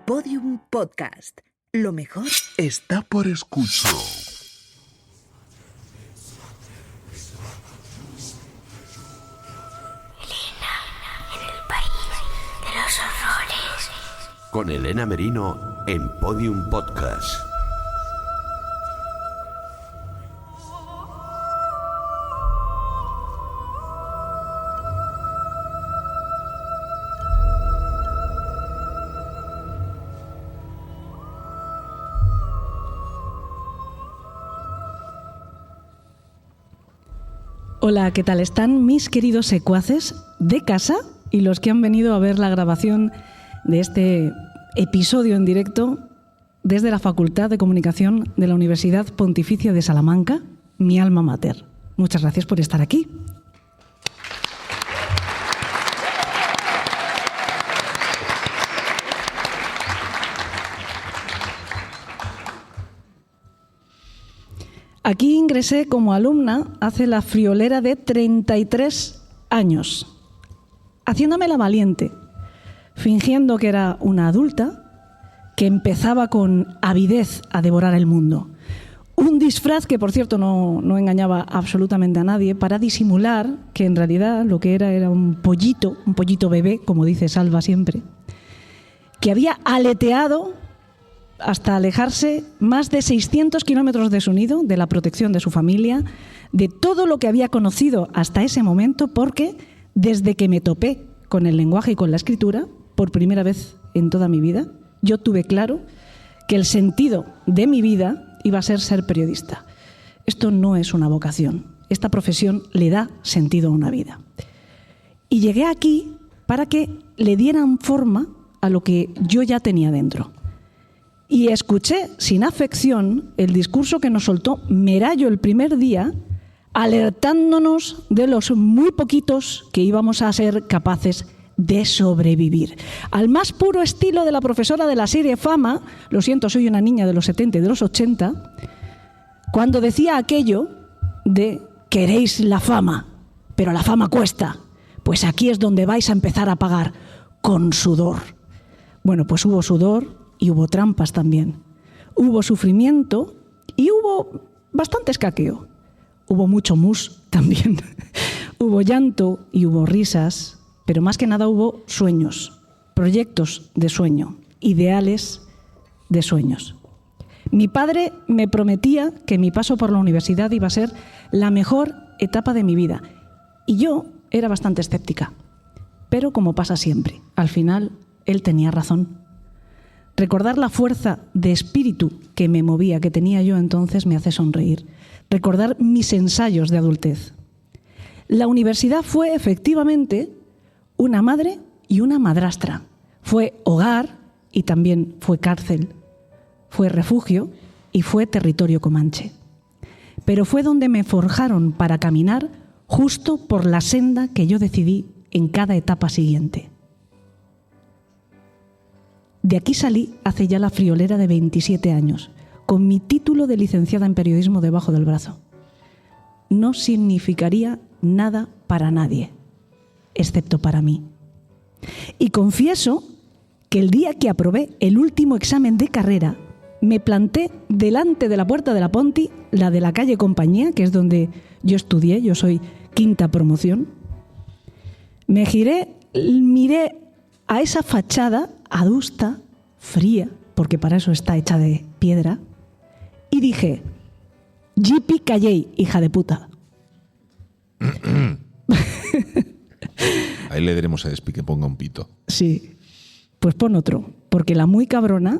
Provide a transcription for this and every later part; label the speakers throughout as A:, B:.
A: Podium Podcast. Lo mejor
B: está por escuchar.
C: Elena en el país de los horrores.
D: Con Elena Merino en Podium Podcast.
E: Hola, ¿qué tal están mis queridos secuaces de casa y los que han venido a ver la grabación de este episodio en directo desde la Facultad de Comunicación de la Universidad Pontificia de Salamanca, mi alma mater? Muchas gracias por estar aquí. Aquí ingresé como alumna hace la friolera de 33 años, haciéndome la valiente, fingiendo que era una adulta que empezaba con avidez a devorar el mundo. Un disfraz que, por cierto, no engañaba absolutamente a nadie, para disimular que en realidad lo que era un pollito bebé, como dice Salva siempre, que había aleteado hasta alejarse más de 600 kilómetros de su nido, de la protección de su familia, de todo lo que había conocido hasta ese momento, porque desde que me topé con el lenguaje y con la escritura, por primera vez en toda mi vida, yo tuve claro que el sentido de mi vida iba a ser periodista. Esto no es una vocación, esta profesión le da sentido a una vida. Y llegué aquí para que le dieran forma a lo que yo ya tenía dentro. Y escuché sin afección el discurso que nos soltó Merallo el primer día, alertándonos de los muy poquitos que íbamos a ser capaces de sobrevivir. Al más puro estilo de la profesora de la serie Fama, lo siento, soy una niña de los 70 y de los 80, cuando decía aquello de queréis la fama, pero la fama cuesta, pues aquí es donde vais a empezar a pagar con sudor. Bueno, pues hubo sudor y hubo trampas también. Hubo sufrimiento y hubo bastante escaqueo. Hubo mucho mus también. Hubo llanto y hubo risas, pero más que nada hubo sueños, proyectos de sueño, ideales de sueños. Mi padre me prometía que mi paso por la universidad iba a ser la mejor etapa de mi vida. Y yo era bastante escéptica. Pero como pasa siempre, al final él tenía razón. Recordar la fuerza de espíritu que me movía, que tenía yo entonces, me hace sonreír. Recordar mis ensayos de adultez. La universidad fue efectivamente una madre y una madrastra. Fue hogar y también fue cárcel. Fue refugio y fue territorio comanche. Pero fue donde me forjaron para caminar justo por la senda que yo decidí en cada etapa siguiente. De aquí salí hace ya la friolera de 27 años, con mi título de licenciada en periodismo debajo del brazo. No significaría nada para nadie, excepto para mí. Y confieso que el día que aprobé el último examen de carrera, me planté delante de la puerta de la Ponti, la de la calle Compañía, que es donde yo estudié, yo soy quinta promoción. Me giré, miré a esa fachada adusta, fría, porque para eso está hecha de piedra, y dije, Yipi Calley, hija de puta.
B: Ahí le daremos a Espi que ponga un pito.
E: Sí, pues pon otro, porque la muy cabrona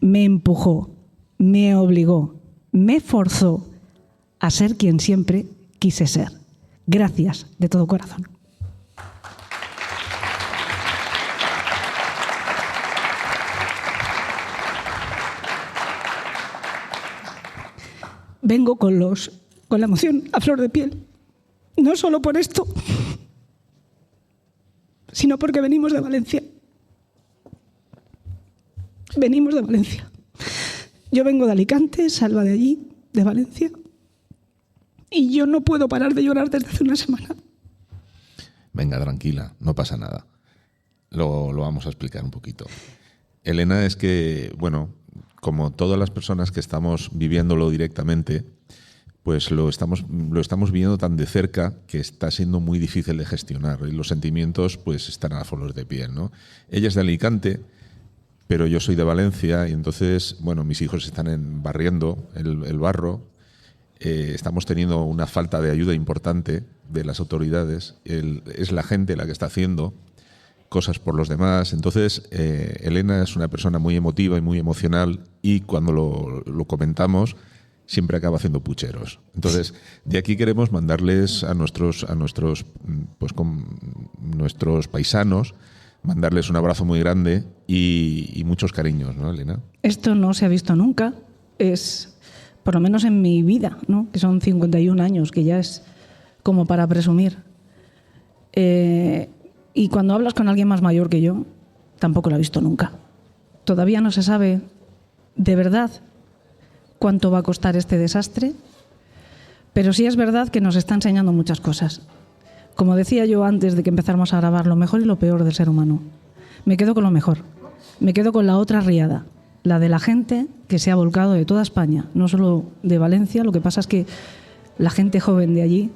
E: me empujó, me obligó, me forzó a ser quien siempre quise ser. Gracias de todo corazón. Vengo con la emoción a flor de piel. No solo por esto, sino porque venimos de Valencia. Venimos de Valencia. Yo vengo de Alicante, Salva de allí, de Valencia. Y yo no puedo parar de llorar desde hace una semana.
B: Venga, tranquila, no pasa nada. Lo vamos a explicar un poquito. Elena, es que, bueno, como todas las personas que estamos viviéndolo directamente, pues lo estamos viviendo tan de cerca que está siendo muy difícil de gestionar. Y los sentimientos pues están a flor de piel, ¿no? Ella es de Alicante, pero yo soy de Valencia y entonces, bueno, mis hijos están barriendo el barro. Estamos teniendo una falta de ayuda importante de las autoridades. Es la gente la que está haciendo cosas por los demás. Entonces, Elena es una persona muy emotiva y muy emocional y cuando lo comentamos siempre acaba haciendo pucheros. Entonces, de aquí queremos mandarles a nuestros paisanos, mandarles un abrazo muy grande y muchos cariños, ¿no, Elena?
E: Esto no se ha visto nunca. Es, por lo menos en mi vida, ¿no? Que son 51 años, que ya es como para presumir. Y cuando hablas con alguien más mayor que yo, tampoco lo he visto nunca. Todavía no se sabe de verdad cuánto va a costar este desastre, pero sí es verdad que nos está enseñando muchas cosas. Como decía yo antes de que empezáramos a grabar, lo mejor y lo peor del ser humano. Me quedo con lo mejor. Me quedo con la otra riada, la de la gente que se ha volcado de toda España, no solo de Valencia. Lo que pasa es que la gente joven de allí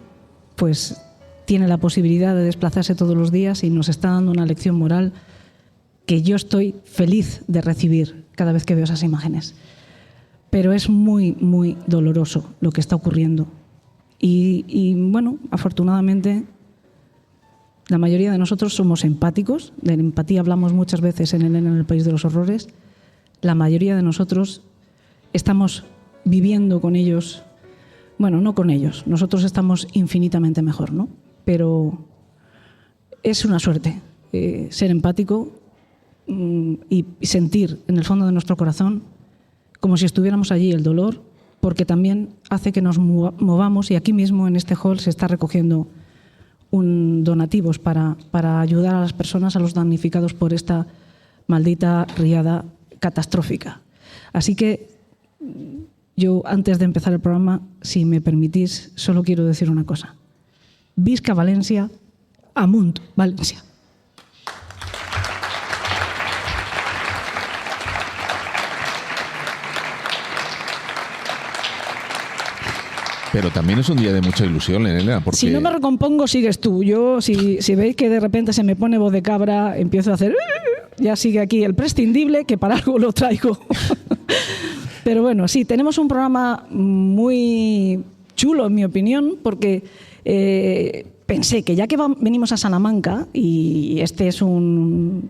E: pues tiene la posibilidad de desplazarse todos los días y nos está dando una lección moral que yo estoy feliz de recibir cada vez que veo esas imágenes. Pero es muy, muy doloroso lo que está ocurriendo. Y bueno, afortunadamente, la mayoría de nosotros somos empáticos. De la empatía hablamos muchas veces en el País de los Horrores. La mayoría de nosotros estamos viviendo con ellos. Bueno, no con ellos. Nosotros estamos infinitamente mejor, ¿no? Pero es una suerte ser empático y sentir en el fondo de nuestro corazón como si estuviéramos allí el dolor, porque también hace que nos movamos, y aquí mismo en este hall se está recogiendo donativos para ayudar a las personas, a los damnificados por esta maldita riada catastrófica. Así que yo, antes de empezar el programa, si me permitís, solo quiero decir una cosa. Visca Valencia, amunt Valencia.
B: Pero también es un día de mucha ilusión, Elena, porque...
E: Si no me recompongo, sigues tú. Yo, si veis que de repente se me pone voz de cabra, empiezo a hacer... Ya sigue aquí el prescindible, que para algo lo traigo. Pero bueno, sí, tenemos un programa muy chulo, en mi opinión, porque pensé que ya que venimos a Salamanca, y este es un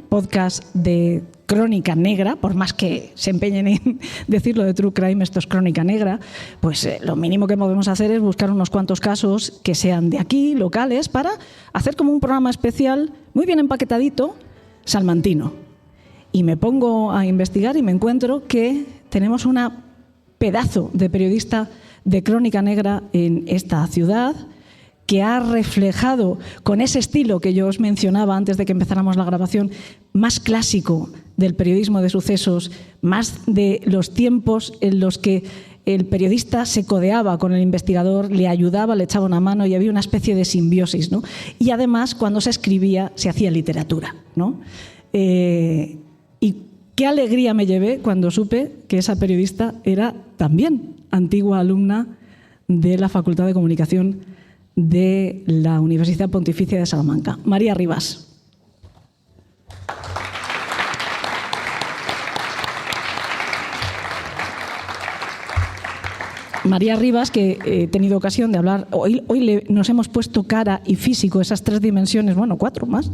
E: podcast de crónica negra, por más que se empeñen en decirlo de True Crime, esto es crónica negra, pues lo mínimo que podemos hacer es buscar unos cuantos casos que sean de aquí, locales, para hacer como un programa especial, muy bien empaquetadito, salmantino. Y me pongo a investigar y me encuentro que tenemos una pedazo de periodista de crónica negra en esta ciudad, que ha reflejado con ese estilo que yo os mencionaba antes de que empezáramos la grabación, más clásico del periodismo de sucesos, más de los tiempos en los que el periodista se codeaba con el investigador, le ayudaba, le echaba una mano y había una especie de simbiosis, ¿no? Y además, cuando se escribía, se hacía literatura, ¿no? Y qué alegría me llevé cuando supe que esa periodista era también antigua alumna de la Facultad de Comunicación de la Universidad Pontificia de Salamanca, María Rivas. María Rivas, que he tenido ocasión de hablar, hoy nos hemos puesto cara y físico, esas 3 dimensiones, bueno, 4 más,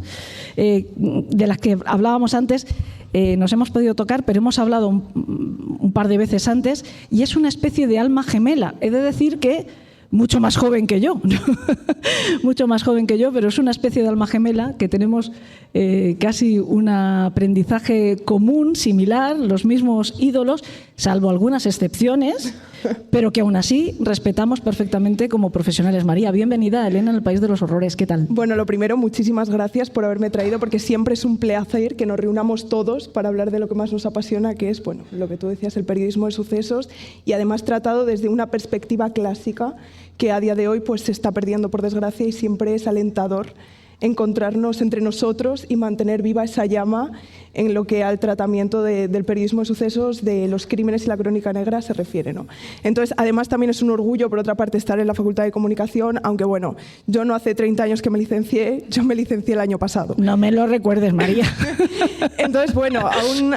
E: de las que hablábamos antes, nos hemos podido tocar, pero hemos hablado un par de veces antes, y es una especie de alma gemela. He de decir que mucho más joven que yo, mucho más joven que yo, pero es una especie de alma gemela que tenemos casi un aprendizaje común, similar, los mismos ídolos, salvo algunas excepciones, pero que aún así respetamos perfectamente como profesionales. María, bienvenida a Elena en el País de los Horrores. ¿Qué tal?
F: Bueno, lo primero, muchísimas gracias por haberme traído, porque siempre es un placer que nos reunamos todos para hablar de lo que más nos apasiona, que es, bueno, lo que tú decías, el periodismo de sucesos, y además tratado desde una perspectiva clásica que a día de hoy pues se está perdiendo, por desgracia, y siempre es alentador encontrarnos entre nosotros y mantener viva esa llama en lo que al tratamiento del periodismo de sucesos, de los crímenes y la crónica negra se refiere, ¿no? Entonces, además también es un orgullo, por otra parte, estar en la Facultad de Comunicación, aunque bueno, yo no hace 30 años que me licencié, yo me licencié el año pasado.
E: No me lo recuerdes, María.
F: Entonces, bueno,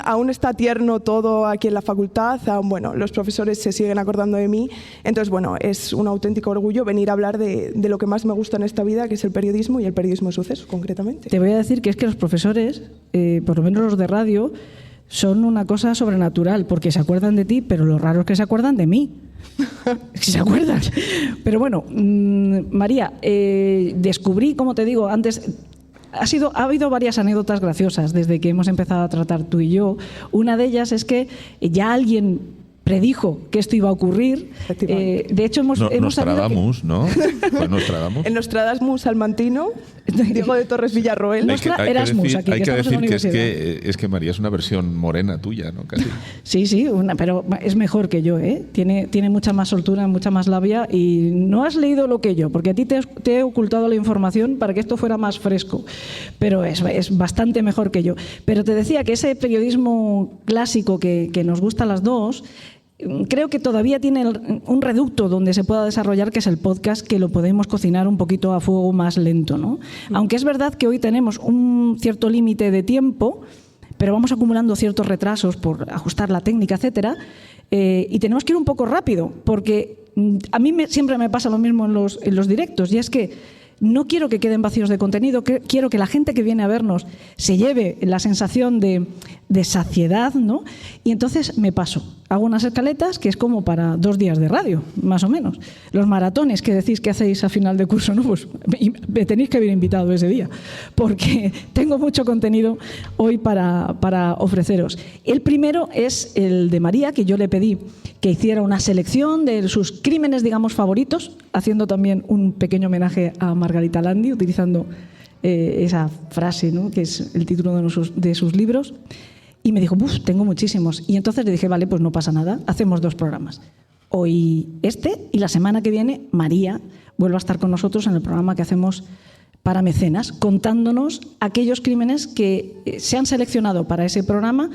F: aún está tierno todo aquí en la facultad, aún, bueno, los profesores se siguen acordando de mí, entonces, bueno, es un auténtico orgullo venir a hablar de lo que más me gusta en esta vida, que es el periodismo y el periodismo de sucesos, concretamente.
E: Te voy a decir que es que los profesores, por lo menos los de radio, son una cosa sobrenatural, porque se acuerdan de ti, pero lo raro es que se acuerdan de mí. Si se acuerdan. Pero bueno, María, descubrí, como te digo, antes... Ha habido varias anécdotas graciosas desde que hemos empezado a tratar tú y yo. Una de ellas es que ya alguien predijo que esto iba a ocurrir. De hecho, hemos
B: Nostradamus,
E: que...
B: ¿no? Fue Nostradamus.
F: El Nostradamus salmantino, Diego de Torres Villarroel.
B: Hay que decir que es que María es una versión morena tuya, ¿no? Casi.
E: Sí, pero es mejor que yo, ¿eh? Tiene mucha más soltura, mucha más labia, y no has leído lo que yo, porque a ti te he ocultado la información para que esto fuera más fresco, pero es bastante mejor que yo. Pero te decía que ese periodismo clásico que nos gusta a las dos, creo que todavía tiene un reducto donde se pueda desarrollar, que es el podcast, que lo podemos cocinar un poquito a fuego más lento, ¿no? Aunque es verdad que hoy tenemos un cierto límite de tiempo, pero vamos acumulando ciertos retrasos por ajustar la técnica, etcétera, y tenemos que ir un poco rápido, porque a mí siempre me pasa lo mismo en los directos, y es que no quiero que queden vacíos de contenido, quiero que la gente que viene a vernos se lleve la sensación de saciedad, ¿no? Y entonces me paso. Hago unas escaletas que es como para 2 días de radio, más o menos. Los maratones que decís que hacéis a final de curso, ¿no? Pues me tenéis que haber invitado ese día, porque tengo mucho contenido hoy para ofreceros. El primero es el de María, que yo le pedí que hiciera una selección de sus crímenes, digamos, favoritos, haciendo también un pequeño homenaje a Margarita Landi, utilizando esa frase, ¿no?, que es el título de sus libros. Y me dijo, tengo muchísimos. Y entonces le dije, vale, pues no pasa nada, hacemos 2 programas. Hoy y la semana que viene María vuelve a estar con nosotros en el programa que hacemos para mecenas, contándonos aquellos crímenes que se han seleccionado para ese programa,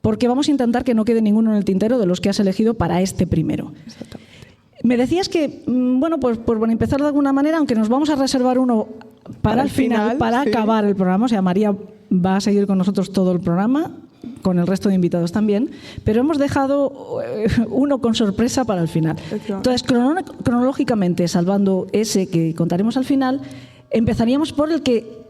E: porque vamos a intentar que no quede ninguno en el tintero de los que has elegido para este primero.
F: Exactamente.
E: Me decías que, pues por empezar de alguna manera, aunque nos vamos a reservar uno para el final, para acabar el programa, o sea, María va a seguir con nosotros todo el programa, con el resto de invitados también, pero hemos dejado uno con sorpresa para el final. Entonces, cronológicamente, salvando ese que contaremos al final, empezaríamos por el que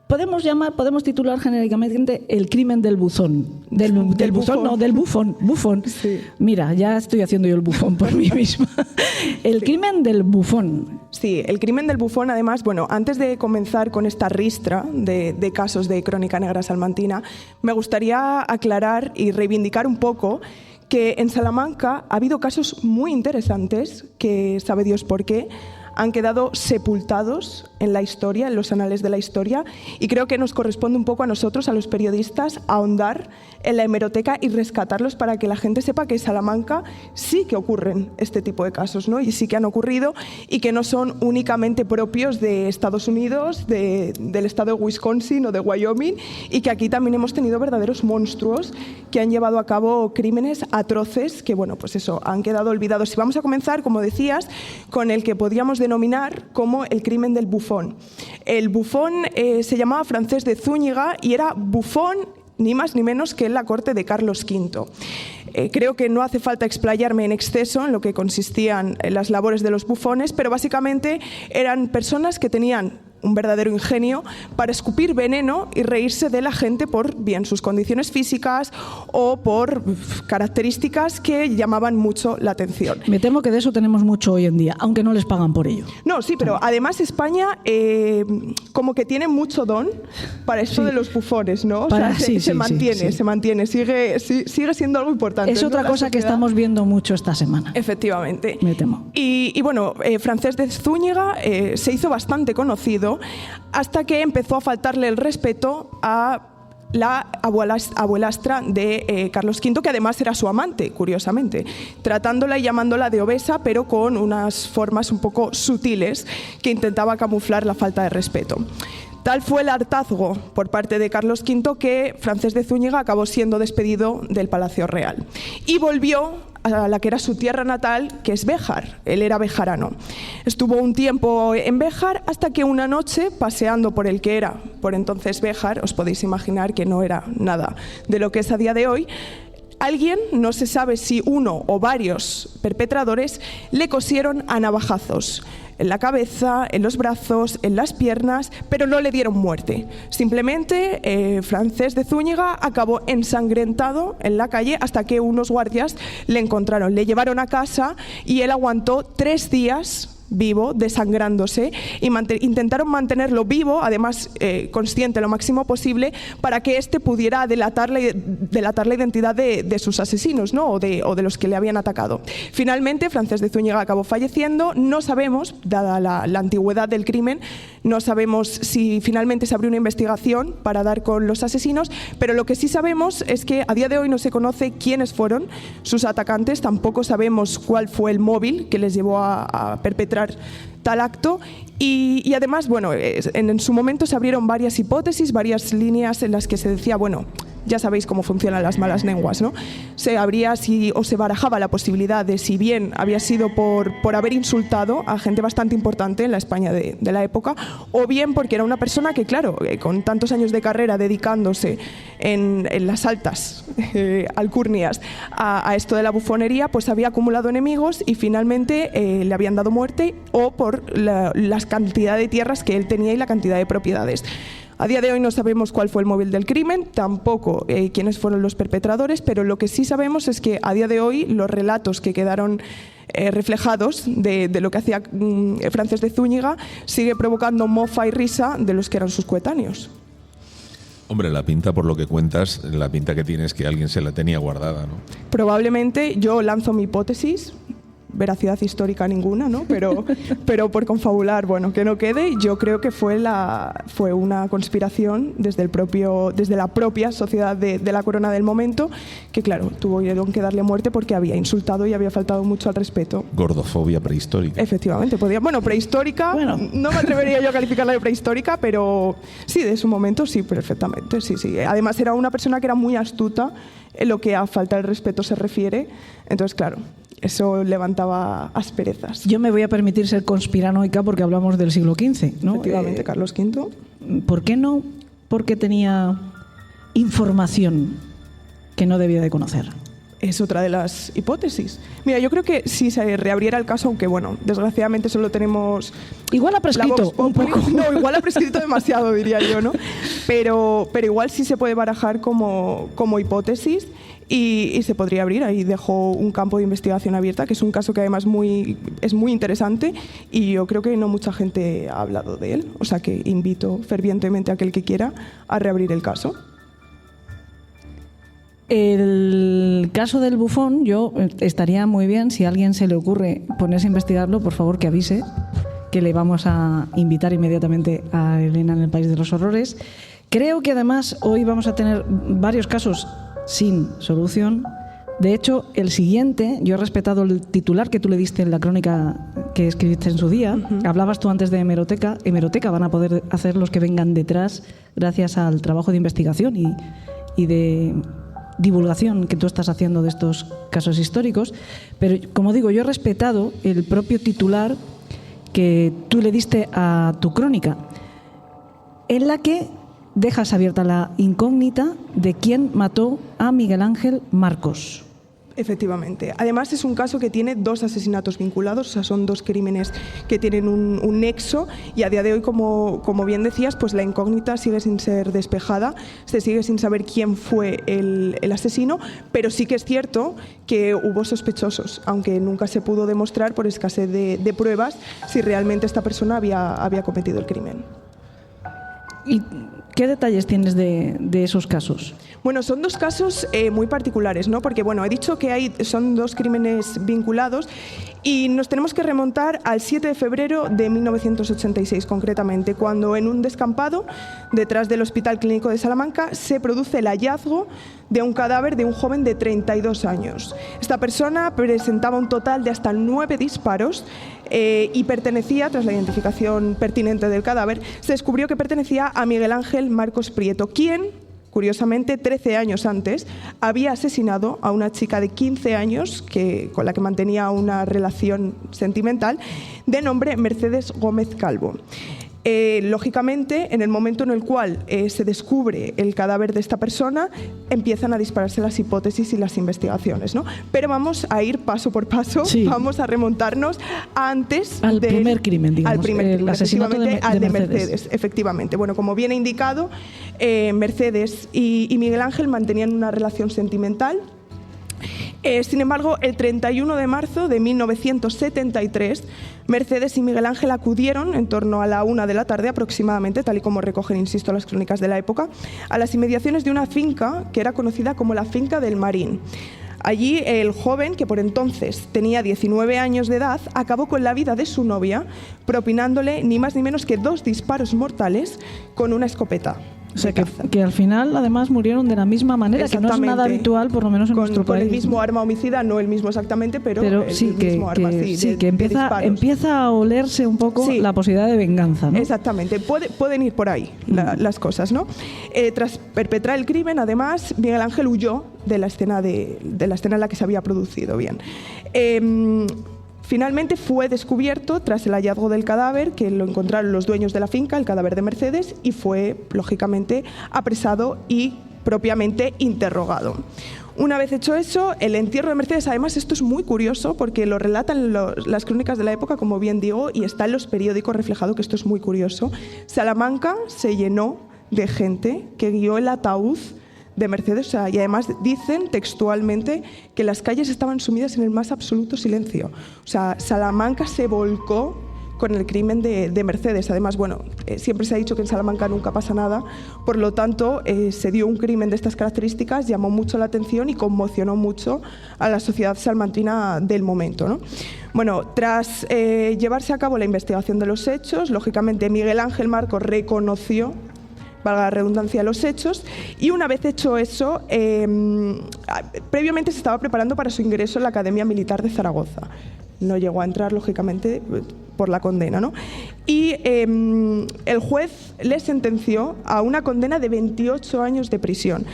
E: podemos titular genéricamente el crimen del buzón. Del buzón, no, del bufón.
F: Sí.
E: Mira, ya estoy haciendo yo el bufón por mí misma. El crimen del bufón.
F: Sí, el crimen del bufón, además, bueno, antes de comenzar con esta ristra de casos de crónica negra salmantina, me gustaría aclarar y reivindicar un poco que en Salamanca ha habido casos muy interesantes, que sabe Dios por qué, han quedado sepultados en la historia, en los anales de la historia, y creo que nos corresponde un poco a nosotros, a los periodistas, ahondar en la hemeroteca y rescatarlos para que la gente sepa que en Salamanca sí que ocurren este tipo de casos, ¿no? Y sí que han ocurrido, y que no son únicamente propios de Estados Unidos, del estado de Wisconsin o de Wyoming, y que aquí también hemos tenido verdaderos monstruos que han llevado a cabo crímenes atroces que, bueno, pues eso, han quedado olvidados. Y vamos a comenzar, como decías, con el que podríamos denominar como el crimen del bufón. El bufón se llamaba Francés de Zúñiga y era bufón ni más ni menos que en la corte de Carlos V. Creo que no hace falta explayarme en exceso en lo que consistían las labores de los bufones, pero básicamente eran personas que tenían un verdadero ingenio para escupir veneno y reírse de la gente por bien sus condiciones físicas o por características que llamaban mucho la atención.
E: Me temo que de eso tenemos mucho hoy en día, aunque no les pagan por ello.
F: No, sí, pero además España como que tiene mucho don para esto de los bufones, ¿no? Se mantiene, sigue siendo algo importante.
E: Es otra cosa que estamos viendo mucho esta semana.
F: Efectivamente.
E: Me temo.
F: Y bueno, Francés de Zúñiga se hizo bastante conocido hasta que empezó a faltarle el respeto a la abuelastra de Carlos V, que además era su amante, curiosamente, tratándola y llamándola de obesa, pero con unas formas un poco sutiles que intentaba camuflar la falta de respeto. Tal fue el hartazgo por parte de Carlos V que Francés de Zúñiga acabó siendo despedido del Palacio Real y volvió a la que era su tierra natal, que es Béjar. Él era bejarano. Estuvo un tiempo en Béjar hasta que una noche, paseando por el que era por entonces Béjar, os podéis imaginar que no era nada de lo que es a día de hoy, alguien, no se sabe si uno o varios perpetradores, le cosieron a navajazos en la cabeza, en los brazos, en las piernas, pero no le dieron muerte. Simplemente Francés de Zúñiga acabó ensangrentado en la calle hasta que unos guardias le encontraron. Le llevaron a casa y él aguantó 3 días vivo, desangrándose, y intentaron mantenerlo vivo, además consciente lo máximo posible, para que éste pudiera delatar la identidad de sus asesinos, ¿no? o de los que le habían atacado. Finalmente, Francés de Zúñiga acabó falleciendo. No sabemos, dada la antigüedad del crimen, no sabemos si finalmente se abrió una investigación para dar con los asesinos, pero lo que sí sabemos es que a día de hoy no se conoce quiénes fueron sus atacantes, tampoco sabemos cuál fue el móvil que les llevó a perpetrar tal acto y además, bueno, en su momento se abrieron varias hipótesis, varias líneas en las que se decía, bueno, ya sabéis cómo funcionan las malas lenguas, ¿no? Se abría o se barajaba la posibilidad de si bien había sido por haber insultado a gente bastante importante en la España de la época, o bien porque era una persona que, claro, con tantos años de carrera dedicándose en las altas alcurnias a esto de la bufonería, pues había acumulado enemigos y finalmente le habían dado muerte, o por la cantidad de tierras que él tenía y la cantidad de propiedades. A día de hoy no sabemos cuál fue el móvil del crimen, tampoco quiénes fueron los perpetradores, pero lo que sí sabemos es que a día de hoy los relatos que quedaron reflejados de lo que hacía Francés de Zúñiga sigue provocando mofa y risa de los que eran sus coetáneos.
B: Hombre, la pinta, por lo que cuentas, la pinta que tiene es que alguien se la tenía guardada, ¿no?
F: Probablemente, yo lanzo mi hipótesis, veracidad histórica ninguna, ¿no? Pero por confabular, bueno, que no quede, yo creo que fue una conspiración desde la propia sociedad de la corona del momento, que claro, tuvieron que darle muerte porque había insultado y había faltado mucho al respeto.
B: Gordofobia prehistórica.
F: Efectivamente, prehistórica, bueno, no me atrevería yo a calificarla de prehistórica, pero sí, de su momento sí, perfectamente, sí. Además era una persona que era muy astuta en lo que a falta de respeto se refiere, entonces claro, eso levantaba asperezas.
E: Yo me voy a permitir ser conspiranoica porque hablamos del siglo XV, ¿no?
F: Efectivamente, Carlos V.
E: ¿Por qué no? Porque tenía información que no debía de conocer.
F: Es otra de las hipótesis. Mira, yo creo que si se reabriera el caso, aunque bueno, desgraciadamente solo tenemos...
E: Igual ha prescrito un poco.
F: No, igual ha prescrito demasiado, diría yo, ¿no? Pero igual sí se puede barajar como hipótesis y se podría abrir. Ahí dejó un campo de investigación abierta, que es un caso que además es muy interesante y yo creo que no mucha gente ha hablado de él. O sea que invito fervientemente a aquel que quiera a reabrir el caso.
E: El caso del bufón, yo estaría muy bien, si a alguien se le ocurre ponerse a investigarlo, por favor que avise, que le vamos a invitar inmediatamente a Elena en el País de los Horrores. Creo que además hoy vamos a tener varios casos sin solución. De hecho, el siguiente, yo he respetado el titular que tú le diste en la crónica que escribiste en su día. Hablabas tú antes de hemeroteca. Hemeroteca van a poder hacer los que vengan detrás gracias al trabajo de investigación y de divulgación que tú estás haciendo de estos casos históricos, pero como digo, yo he respetado el propio titular que tú le diste a tu crónica, en la que dejas abierta la incógnita de quién mató a Miguel Ángel Marcos.
F: Efectivamente. Además es un caso que tiene 2 asesinatos vinculados, o sea, son 2 crímenes que tienen un nexo y a día de hoy, como bien decías, pues la incógnita sigue sin ser despejada, se sigue sin saber quién fue el asesino, pero sí que es cierto que hubo sospechosos, aunque nunca se pudo demostrar por escasez de pruebas si realmente esta persona había cometido el crimen.
E: ¿Y qué detalles tienes de esos casos?
F: Bueno, son 2 casos muy particulares, ¿no? Porque, bueno, he dicho que son 2 crímenes vinculados Y nos tenemos que remontar al 7 de febrero de 1986, concretamente, cuando en un descampado detrás del Hospital Clínico de Salamanca se produce el hallazgo de un cadáver de un joven de 32 años. Esta persona presentaba un total de hasta 9 disparos y pertenecía, tras la identificación pertinente del cadáver, se descubrió que pertenecía a Miguel Ángel Marcos Prieto, quien, curiosamente, 13 años antes, había asesinado a una chica de 15 años con la que mantenía una relación sentimental de nombre Mercedes Gómez Calvo. Lógicamente, en el momento en el cual se descubre el cadáver de esta persona, empiezan a dispararse las hipótesis y las investigaciones, ¿no? Pero vamos a ir paso por paso, vamos a remontarnos antes
E: al primer crimen, digamos,
F: al primer crimen,
E: el asesinato de
F: Mercedes, efectivamente. Bueno, como bien he indicado, Mercedes y Miguel Ángel mantenían una relación sentimental. Sin embargo, el 31 de marzo de 1973, Mercedes y Miguel Ángel acudieron, en torno a la 1 de la tarde aproximadamente, tal y como recogen, insisto, las crónicas de la época, a las inmediaciones de una finca que era conocida como la Finca del Marín. Allí el joven, que por entonces tenía 19 años de edad, acabó con la vida de su novia, propinándole ni más ni menos que 2 disparos mortales con una escopeta.
E: O sea, que al final, además, murieron de la misma manera, que no es nada habitual, por lo menos en nuestro país.
F: Con el mismo arma homicida, no el mismo exactamente, pero
E: sí,
F: el mismo arma,
E: que empieza a olerse un poco la posibilidad de venganza, ¿no?
F: Exactamente, pueden ir por ahí las cosas, ¿no? Tras perpetrar el crimen, además, Miguel Ángel huyó de la escena en la que se había producido. Bien. Finalmente fue descubierto tras el hallazgo del cadáver, que lo encontraron los dueños de la finca, el cadáver de Mercedes, y fue, lógicamente, apresado y propiamente interrogado. Una vez hecho eso, el entierro de Mercedes, además esto es muy curioso porque lo relatan las crónicas de la época, como bien digo, y está en los periódicos reflejado, que esto es muy curioso. Salamanca se llenó de gente que guió el ataúd de Mercedes, y además dicen textualmente que las calles estaban sumidas en el más absoluto silencio. O sea, Salamanca se volcó con el crimen de Mercedes. Además, bueno, siempre se ha dicho que en Salamanca nunca pasa nada, por lo tanto, se dio un crimen de estas características, llamó mucho la atención y conmocionó mucho a la sociedad salmantina del momento, ¿no? Bueno, tras llevarse a cabo la investigación de los hechos, lógicamente Miguel Ángel Marcos reconoció, valga la redundancia, los hechos, y una vez hecho eso, previamente se estaba preparando para su ingreso en la Academia Militar de Zaragoza. No llegó a entrar, lógicamente, por la condena, ¿no? Y el juez le sentenció a una condena de 28 años de prisión,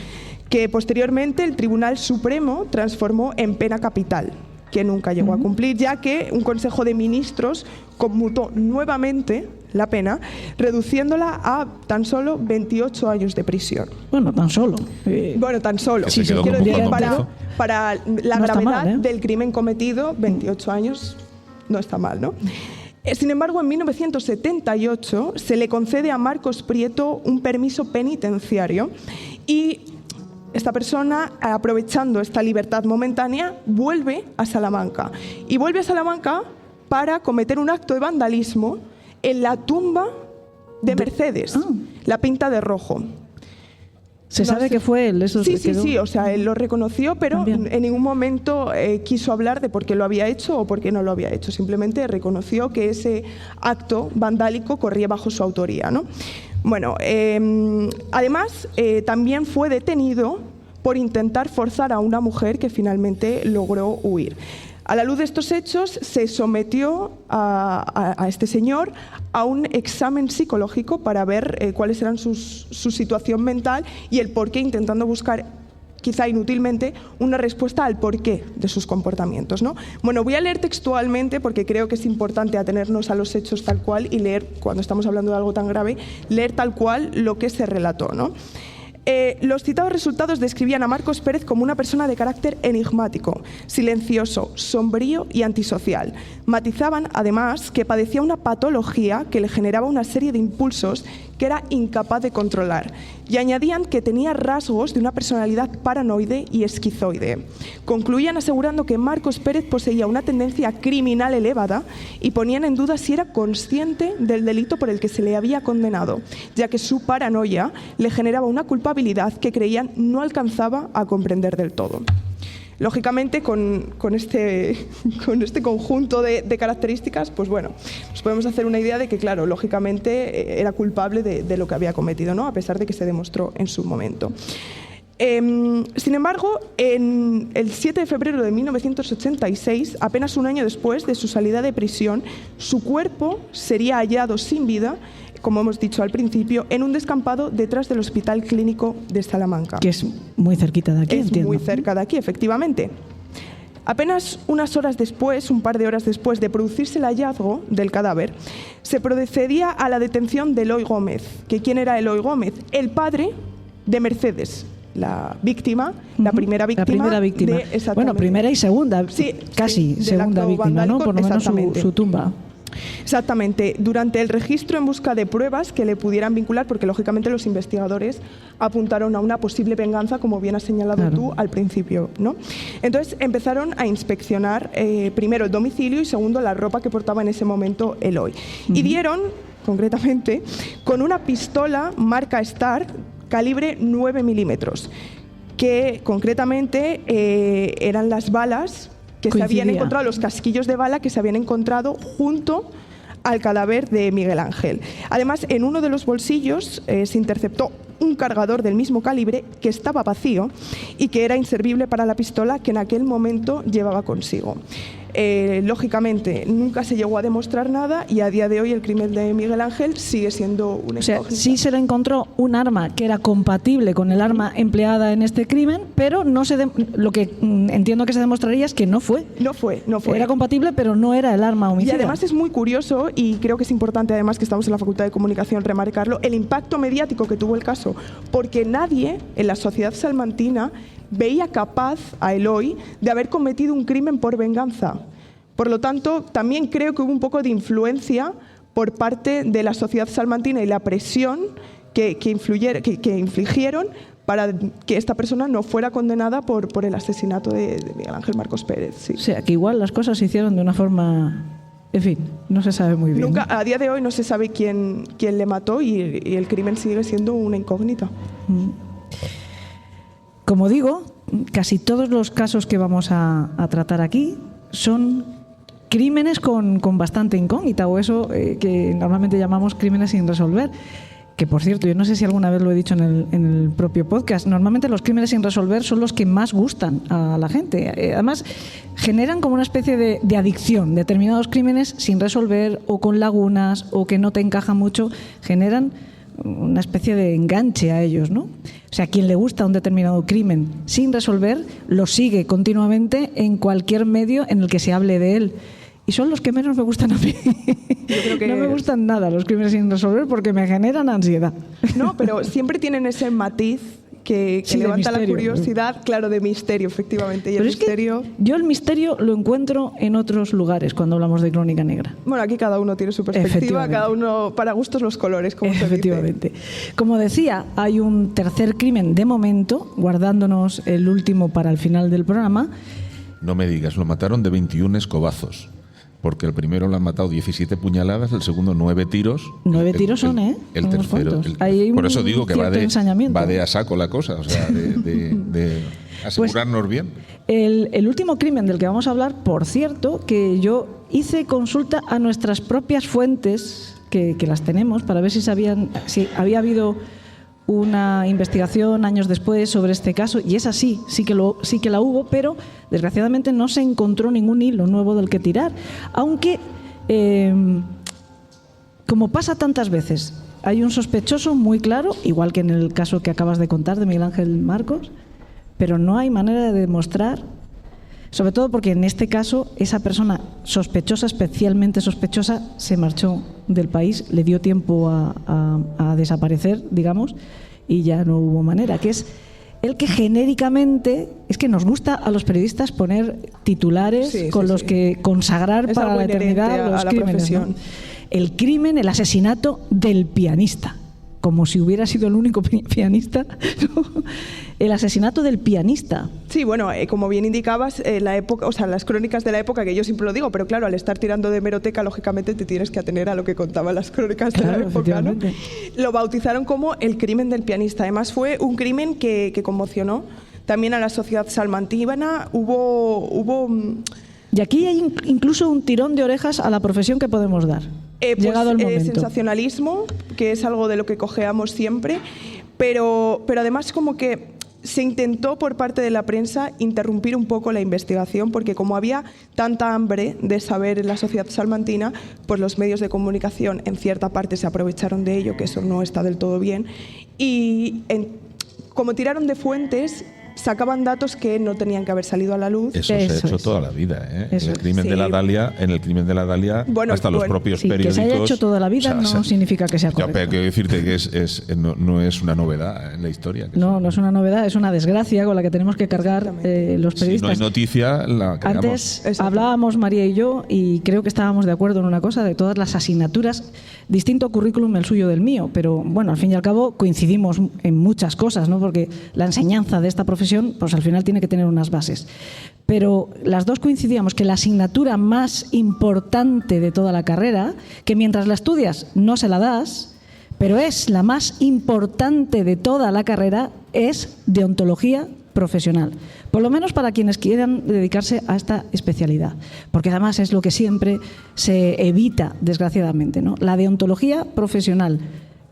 F: que posteriormente el Tribunal Supremo transformó en pena capital, que nunca llegó a cumplir, ya que un Consejo de Ministros conmutó nuevamente la pena, reduciéndola a tan solo 28 años de prisión.
E: Bueno, tan solo.
F: Bueno, tan solo.
B: Sí,
F: quiero decir, para la
E: no
F: gravedad
E: mal,
F: del crimen cometido, 28 años no está mal, ¿no? Sin embargo, en 1978 se le concede a Marcos Prieto un permiso penitenciario y esta persona, aprovechando esta libertad momentánea, vuelve a Salamanca. Y vuelve a Salamanca para cometer un acto de vandalismo en la tumba de Mercedes, la pinta de rojo.
E: ¿Se sabe que fue él? Eso
F: sí, o sea, él lo reconoció, pero también en ningún momento quiso hablar de por qué lo había hecho o por qué no lo había hecho. Simplemente reconoció que ese acto vandálico corría bajo su autoría, ¿no? Bueno, además, también fue detenido por intentar forzar a una mujer que finalmente logró huir. A la luz de estos hechos, se sometió a este señor a un examen psicológico para ver cuáles eran su situación mental y el porqué, intentando buscar, quizá inútilmente, una respuesta al porqué de sus comportamientos, ¿no? Bueno, voy a leer textualmente porque creo que es importante atenernos a los hechos tal cual y leer, cuando estamos hablando de algo tan grave, leer tal cual lo que se relató, ¿no? Los citados resultados describían a Marcos Pérez como una persona de carácter enigmático, silencioso, sombrío y antisocial. Matizaban, además, que padecía una patología que le generaba una serie de impulsos que era incapaz de controlar, y añadían que tenía rasgos de una personalidad paranoide y esquizoide. Concluían asegurando que Marcos Pérez poseía una tendencia criminal elevada y ponían en duda si era consciente del delito por el que se le había condenado, ya que su paranoia le generaba una culpabilidad que creían no alcanzaba a comprender del todo. Lógicamente, con este conjunto de características, pues bueno, nos podemos hacer una idea de que, claro, lógicamente era culpable de lo que había cometido, ¿no? A pesar de que se demostró en su momento. Sin embargo, en el 7 de febrero de 1986, apenas un año después de su salida de prisión, su cuerpo sería hallado sin vida, como hemos dicho al principio, en un descampado detrás del Hospital Clínico de Salamanca.
E: Que es muy cerquita de aquí,
F: Es
E: entiendo.
F: muy cerca de aquí, efectivamente. Apenas unas horas después, un par de horas después de producirse el hallazgo del cadáver, se procedía a la detención de Eloy Gómez. ¿Quién era Eloy Gómez? El padre de Mercedes, la víctima, la primera víctima.
E: La primera víctima. Bueno, primera y segunda,
F: sí,
E: casi
F: del
E: segunda
F: acto
E: víctima, ¿no?
F: vandálico,
E: Por lo menos
F: exactamente.
E: su tumba.
F: Exactamente. Durante el registro en busca de pruebas que le pudieran vincular, porque lógicamente los investigadores apuntaron a una posible venganza, como bien has señalado
E: Claro.
F: tú al principio, ¿no? Entonces empezaron a inspeccionar primero el domicilio y segundo la ropa que portaba en ese momento Eloy. Y dieron, concretamente, con una pistola marca Star calibre 9 milímetros, que concretamente eran las balas que se habían
E: Coincidía.
F: encontrado, los casquillos de bala que se habían encontrado junto al cadáver de Miguel Ángel. Además, en uno de los bolsillos se interceptó un cargador del mismo calibre que estaba vacío y que era inservible para la pistola que en aquel momento llevaba consigo. Lógicamente, nunca se llegó a demostrar nada y a día de hoy el crimen de Miguel Ángel sigue siendo una
E: O sea,
F: incógnita.
E: sí se le encontró un arma que era compatible con el arma empleada en este crimen, pero no se lo que entiendo que se demostraría es que no fue.
F: No fue.
E: Era compatible, pero no era el arma
F: Y
E: homicida.
F: además es muy curioso, y creo que es importante además que estamos en la Facultad de Comunicación remarcarlo, el impacto mediático que tuvo el caso, porque nadie en la sociedad salmantina veía capaz a Eloy de haber cometido un crimen por venganza. Por lo tanto, también creo que hubo un poco de influencia por parte de la sociedad salmantina y la presión que infligieron para que esta persona no fuera condenada por el asesinato de Miguel Ángel Marcos Pérez. Sí.
E: O sea, que igual las cosas se hicieron de una forma... En fin, no se sabe muy bien.
F: Nunca,
E: ¿no?
F: a día de hoy no se sabe quién le mató y el crimen sigue siendo una incógnita.
E: Como digo, casi todos los casos que vamos a tratar aquí son crímenes con bastante incógnita, o eso que normalmente llamamos crímenes sin resolver. Que, por cierto, yo no sé si alguna vez lo he dicho en el propio podcast, normalmente los crímenes sin resolver son los que más gustan a la gente. Además, generan como una especie de adicción. Determinados crímenes sin resolver o con lagunas o que no te encajan mucho, generan una especie de enganche a ellos, ¿no? O sea, quien le gusta un determinado crimen sin resolver, lo sigue continuamente en cualquier medio en el que se hable de él. Y son los que menos me gustan a mí.
F: Yo creo que
E: no me gustan nada los crímenes sin resolver porque me generan ansiedad.
F: No, pero siempre tienen ese matiz que
E: Sí, de
F: levanta la
E: misterio.
F: curiosidad, claro, de misterio, efectivamente. Y
E: Pero
F: el
E: es que
F: misterio...
E: yo el misterio lo encuentro en otros lugares cuando hablamos de Crónica Negra.
F: Bueno, aquí cada uno tiene su perspectiva,
E: Efectivamente.
F: cada uno, para gustos los colores, como se dice.
E: Efectivamente. Como decía, hay un tercer crimen de momento, guardándonos el último para el final del programa.
B: No me digas, lo mataron de 21 escobazos. Porque el primero lo han matado 17 puñaladas, el segundo 9 tiros.
E: 9 tiros son, ¿eh?
B: El
E: Son unos
B: tercero.
E: cuantos. Hay
B: Por
E: un
B: eso digo que va
E: cierto ensañamiento.
B: de a saco la cosa, o sea, de asegurarnos bien.
E: El último crimen del que vamos a hablar, por cierto, que yo hice consulta a nuestras propias fuentes, que las tenemos, para ver si había habido una investigación años después sobre este caso, y es así, sí que la hubo, pero desgraciadamente no se encontró ningún hilo nuevo del que tirar, aunque como pasa tantas veces, hay un sospechoso muy claro, igual que en el caso que acabas de contar de Miguel Ángel Marcos, pero no hay manera de demostrar, sobre todo porque en este caso esa persona sospechosa, especialmente sospechosa, se marchó del país, le dio tiempo a desaparecer, digamos, y ya no hubo manera, que es el que genéricamente, es que nos gusta a los periodistas poner titulares
F: Sí,
E: con
F: sí,
E: los
F: sí.
E: que consagrar
F: Es
E: para
F: algo
E: la eternidad
F: inherente a
E: los
F: la
E: crímenes, ¿no?
F: profesión.
E: El crimen, el asesinato del pianista, como si hubiera sido el único pianista, ¿no? El asesinato del pianista.
F: Sí, bueno, como bien indicabas, la época, o sea, las crónicas de la época, que yo siempre lo digo, pero claro, al estar tirando de hemeroteca, lógicamente te tienes que atener a lo que contaban las crónicas de
E: Claro,
F: la época, ¿no?
E: efectivamente.
F: Lo bautizaron como el crimen del pianista. Además, fue un crimen que conmocionó también a la sociedad salmantina. Hubo
E: Y aquí hay incluso un tirón de orejas a la profesión que podemos dar. Llegado el momento.
F: Sensacionalismo, que es algo de lo que cojeamos siempre, pero además como que se intentó por parte de la prensa interrumpir un poco la investigación, porque como había tanta hambre de saber en la sociedad salmantina, pues los medios de comunicación en cierta parte se aprovecharon de ello, que eso no está del todo bien, y como tiraron de fuentes, sacaban datos que no tenían que haber salido a la luz.
B: Eso se ha hecho toda la vida, ¿eh? En el crimen de la Dalia, hasta los propios periódicos.
E: Que se haya hecho toda la vida no significa que sea correcto.
B: Pero quiero decirte que no es una novedad en la historia.
E: No es una novedad, es una desgracia con la que tenemos que cargar los periodistas.
B: Si no hay noticia, la creamos.
E: Antes hablábamos María y yo, y creo que estábamos de acuerdo en una cosa, de todas las asignaturas, distinto currículum el suyo del mío, pero bueno, al fin y al cabo coincidimos en muchas cosas, ¿no? Porque la enseñanza de esta profesión, pues al final tiene que tener unas bases. Pero las dos coincidíamos que la asignatura más importante de toda la carrera, que mientras la estudias no se la das, pero es la más importante de toda la carrera, es deontología profesional. Por lo menos para quienes quieran dedicarse a esta especialidad. Porque además es lo que siempre se evita, desgraciadamente, ¿no? La deontología profesional.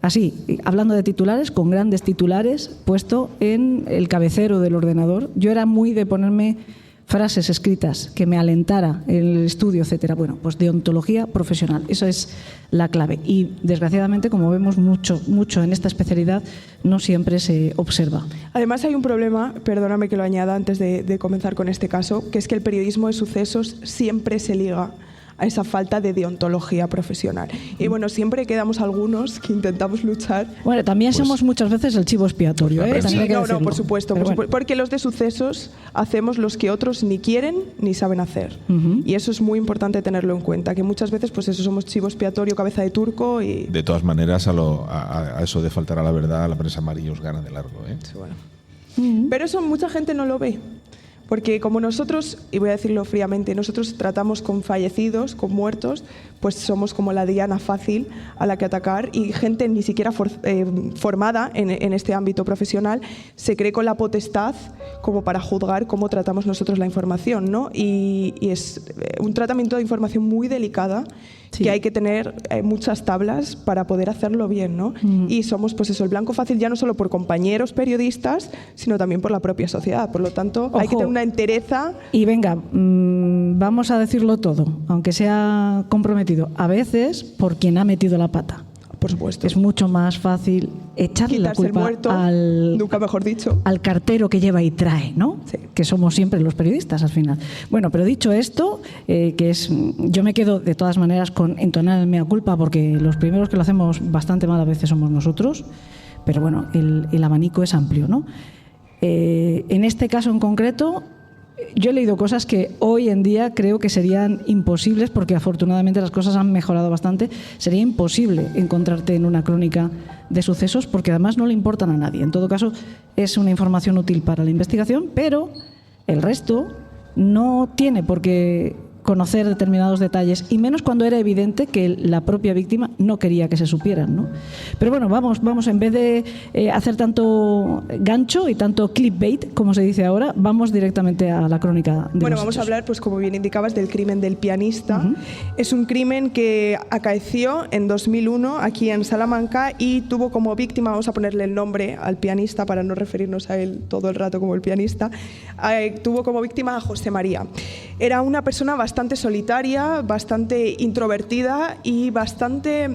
E: Así, hablando de titulares, con grandes titulares, puesto en el cabecero del ordenador. Yo era muy de ponerme frases escritas que me alentara en el estudio, etcétera. Bueno, pues deontología profesional, eso es la clave. Y desgraciadamente, como vemos mucho en esta especialidad, no siempre se observa.
F: Además hay un problema, perdóname que lo añada antes de comenzar con este caso, que es que el periodismo de sucesos siempre se liga a esa falta de deontología profesional. Y bueno, siempre quedamos algunos que intentamos luchar.
E: Bueno, también somos muchas veces el chivo expiatorio, ¿eh?
F: Sí, no, por supuesto, porque los de sucesos hacemos los que otros ni quieren ni saben hacer. Y eso es muy importante tenerlo en cuenta, que muchas veces pues eso, somos chivo expiatorio, cabeza de turco y...
B: De todas maneras, a eso de faltar a la verdad, la prensa amarilla os gana de largo, ¿eh?
F: Sí, bueno. Pero eso mucha gente no lo ve. Porque como nosotros, y voy a decirlo fríamente, nosotros tratamos con fallecidos, con muertos, pues somos como la diana fácil a la que atacar, y gente ni siquiera formada en este ámbito profesional se cree con la potestad como para juzgar cómo tratamos nosotros la información, ¿no? Y es un tratamiento de información muy delicada, sí, que hay que tener muchas tablas para poder hacerlo bien, ¿no? Y somos, pues eso, el blanco fácil ya no solo por compañeros periodistas, sino también por la propia sociedad. Por lo tanto, hay que tener una entereza.
E: Y venga, vamos a decirlo todo, aunque sea comprometido. A veces, por quien ha metido la pata.
F: Por supuesto.
E: Es mucho más fácil echarle
F: quitarse
E: la culpa
F: muerto, nunca mejor dicho,
E: al cartero que lleva y trae, ¿no?
F: Sí.
E: Que somos siempre los periodistas al final. Bueno, pero dicho esto, yo me quedo de todas maneras con entonar el mea culpa, porque los primeros que lo hacemos bastante mal a veces somos nosotros, pero bueno, el abanico es amplio, ¿no? En este caso en concreto, yo he leído cosas que hoy en día creo que serían imposibles, porque afortunadamente las cosas han mejorado bastante. Sería imposible encontrarte en una crónica de sucesos, porque además no le importan a nadie. En todo caso, es una información útil para la investigación, pero el resto no tiene por qué conocer determinados detalles, y menos cuando era evidente que la propia víctima no quería que se supieran, ¿no? Pero bueno, vamos en vez de hacer tanto gancho y tanto clickbait, como se dice ahora, vamos directamente a la crónica de
F: Bueno,
E: los
F: vamos
E: hechos.
F: a hablar, pues como bien indicabas, del crimen del pianista. Es un crimen que acaeció en 2001 aquí en Salamanca y tuvo como víctima, vamos a ponerle el nombre al pianista para no referirnos a él todo el rato como el pianista, tuvo como víctima a José María. Era una persona bastante solitaria, bastante introvertida y bastante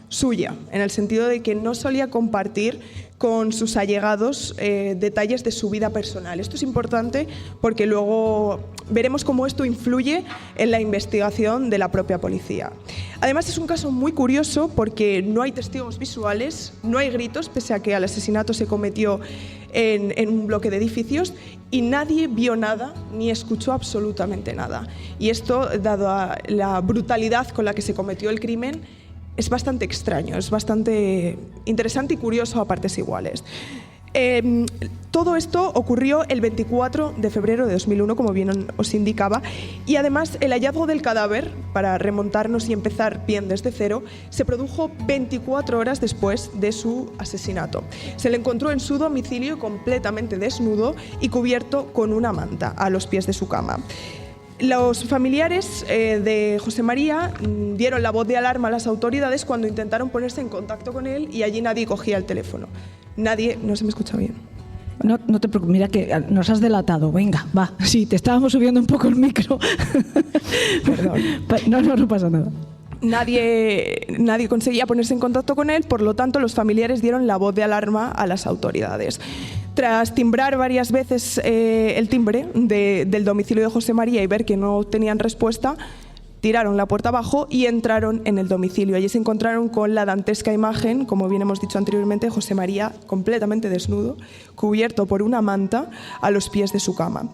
F: suya, en el sentido de que no solía compartir con sus allegados detalles de su vida personal. Esto es importante porque luego veremos cómo esto influye en la investigación de la propia policía. Además, es un caso muy curioso porque no hay testigos visuales, no hay gritos, pese a que el asesinato se cometió en un bloque de edificios, y nadie vio nada ni escuchó absolutamente nada. Y esto, dado a la brutalidad con la que se cometió el crimen, es bastante extraño, es bastante interesante y curioso a partes iguales. Todo esto ocurrió el 24 de febrero de 2001, como bien os indicaba, y además el hallazgo del cadáver, para remontarnos y empezar bien desde cero, se produjo 24 horas después de su asesinato. Se le encontró en su domicilio completamente desnudo y cubierto con una manta a los pies de su cama. Los familiares de José María dieron la voz de alarma a las autoridades cuando intentaron ponerse en contacto con él y allí nadie cogía el teléfono. Nadie, no se me escucha bien.
E: No te preocupes, mira que nos has delatado. Venga, va. Sí, te estábamos subiendo un poco el micro.
F: Perdón.
E: No pasa nada.
F: Nadie conseguía ponerse en contacto con él, por lo tanto los familiares dieron la voz de alarma a las autoridades. Tras timbrar varias veces el timbre del domicilio de José María y ver que no tenían respuesta, tiraron la puerta abajo y entraron en el domicilio. Allí se encontraron con la dantesca imagen, como bien hemos dicho anteriormente, José María completamente desnudo, cubierto por una manta a los pies de su cama.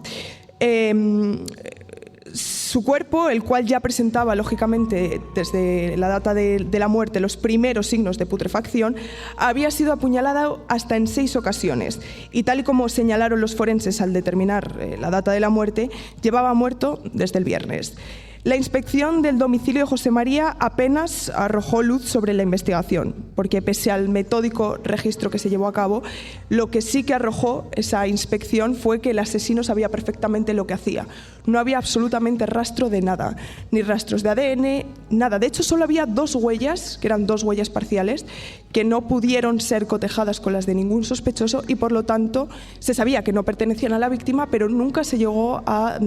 F: Su cuerpo, el cual ya presentaba, lógicamente, desde la data de la muerte, los primeros signos de putrefacción, había sido apuñalado hasta en 6 ocasiones. Y tal y como señalaron los forenses al determinar la data de la muerte, llevaba muerto desde el viernes. La inspección del domicilio de José María apenas arrojó luz sobre la investigación, porque pese al metódico registro que se llevó a cabo, lo que sí que arrojó esa inspección fue que el asesino sabía perfectamente lo que hacía. No había absolutamente rastro de nada, ni rastros de ADN, nada. De hecho, solo había 2 huellas, que eran 2 huellas parciales, que no pudieron ser cotejadas con las de ningún sospechoso y, por lo tanto, se sabía que no pertenecían a la víctima, pero nunca se llegó a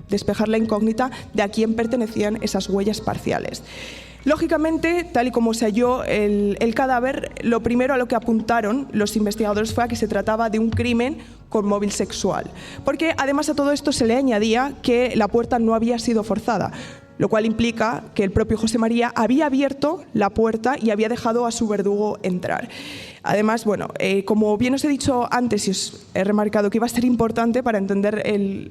F: despejar la incógnita de a quién pertenecían esas huellas parciales. Lógicamente, tal y como se halló el cadáver, lo primero a lo que apuntaron los investigadores fue a que se trataba de un crimen con móvil sexual, porque además a todo esto se le añadía que la puerta no había sido forzada, lo cual implica que el propio José María había abierto la puerta y había dejado a su verdugo entrar. Además, bueno, como bien os he dicho antes y os he remarcado que iba a ser importante para entender el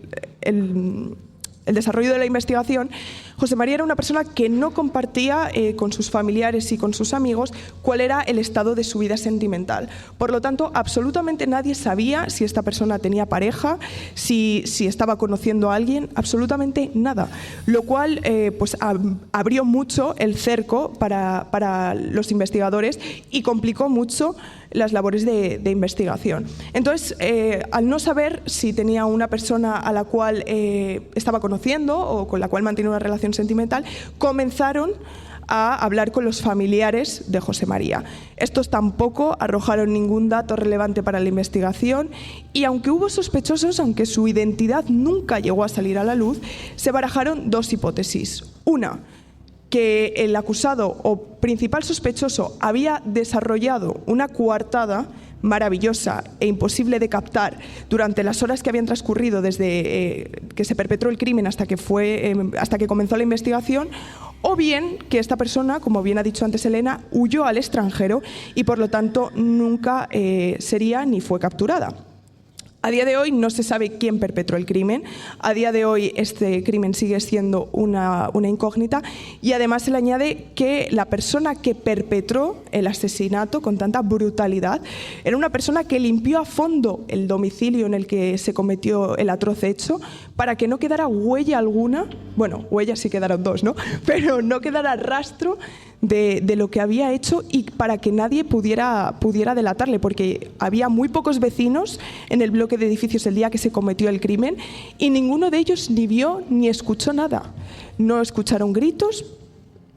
F: desarrollo de la investigación, José María era una persona que no compartía con sus familiares y con sus amigos cuál era el estado de su vida sentimental. Por lo tanto, absolutamente nadie sabía si esta persona tenía pareja, si estaba conociendo a alguien, absolutamente nada. Lo cual pues abrió mucho el cerco para los investigadores y complicó mucho las labores de investigación. Entonces, al no saber si tenía una persona a la cual estaba conociendo o con la cual mantenía una relación sentimental, comenzaron a hablar con los familiares de José María. Estos tampoco arrojaron ningún dato relevante para la investigación y aunque hubo sospechosos, aunque su identidad nunca llegó a salir a la luz, se barajaron 2 hipótesis. Una, que el acusado o principal sospechoso había desarrollado una coartada maravillosa e imposible de captar durante las horas que habían transcurrido desde que se perpetró el crimen hasta que comenzó la investigación, o bien que esta persona, como bien ha dicho antes Elena, huyó al extranjero y por lo tanto nunca sería ni fue capturada. A día de hoy no se sabe quién perpetró el crimen. A día de hoy este crimen sigue siendo una incógnita y además se le añade que la persona que perpetró el asesinato con tanta brutalidad era una persona que limpió a fondo el domicilio en el que se cometió el atroz hecho para que no quedara huella alguna, bueno, huellas sí quedaron 2, ¿no? Pero no quedara rastro de lo que había hecho y para que nadie pudiera delatarle, porque había muy pocos vecinos en el bloque de edificios el día que se cometió el crimen y ninguno de ellos ni vio ni escuchó nada. No escucharon gritos,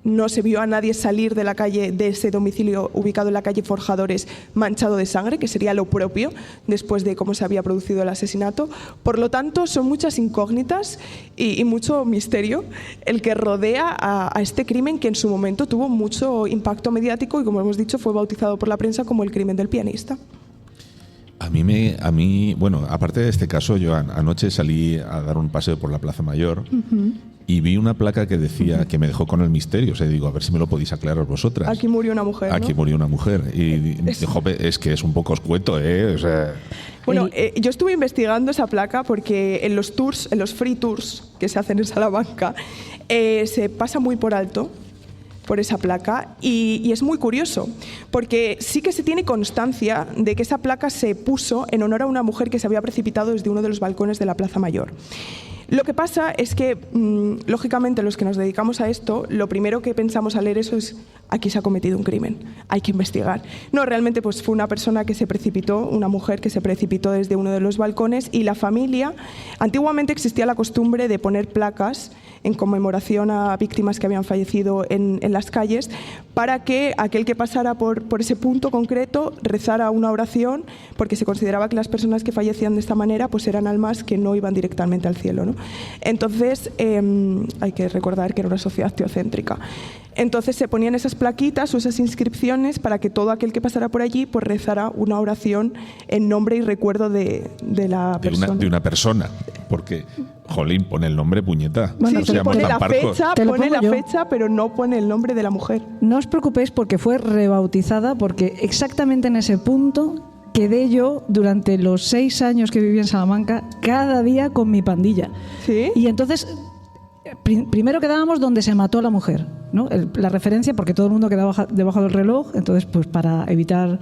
F: no se vio a nadie salir de la calle, de ese domicilio ubicado en la calle Forjadores, manchado de sangre, que sería lo propio después de cómo se había producido el asesinato. Por lo tanto, son muchas incógnitas y mucho misterio el que rodea a este crimen que en su momento tuvo mucho impacto mediático y, como hemos dicho, fue bautizado por la prensa como el crimen del pianista.
B: A mí, bueno, aparte de este caso, yo anoche salí a dar un paseo por la Plaza Mayor y vi una placa que decía, que me dejó con el misterio. O sea, digo, a ver si me lo podéis aclarar vosotras.
F: Aquí murió una mujer, ¿no?
B: Aquí murió una mujer. Y es que es un poco escueto, ¿eh? O sea...
F: Bueno, yo estuve investigando esa placa porque en los tours, en los free tours que se hacen en Salamanca, se pasa muy por alto esa placa y es muy curioso porque sí que se tiene constancia de que esa placa se puso en honor a una mujer que se había precipitado desde uno de los balcones de la Plaza Mayor. Lo que pasa es que, lógicamente, los que nos dedicamos a esto, lo primero que pensamos al leer eso es: aquí se ha cometido un crimen, hay que investigar. No, realmente pues fue una persona que se precipitó, una mujer que se precipitó desde uno de los balcones, y la familia, antiguamente existía la costumbre de poner placas en conmemoración a víctimas que habían fallecido en las calles, para que aquel que pasara por ese punto concreto rezara una oración, porque se consideraba que las personas que fallecían de esta manera pues eran almas que no iban directamente al cielo, ¿no? Entonces, hay que recordar que era una sociedad teocéntrica. Entonces se ponían esas plaquitas o esas inscripciones para que todo aquel que pasara por allí pues rezara una oración en nombre y recuerdo de la persona.
B: De una persona, porque, jolín, pone el nombre, puñeta.
E: Bueno,
F: Sí, pone la
E: yo.
F: fecha, pero no pone el nombre de la mujer.
E: No os preocupéis porque fue rebautizada, porque exactamente en ese punto quedé yo durante los 6 años que viví en Salamanca, cada día con mi pandilla.
F: ¿Sí?
E: Y entonces, primero quedábamos donde se mató a la mujer, ¿no? La referencia, porque todo el mundo quedaba debajo del reloj, entonces pues para evitar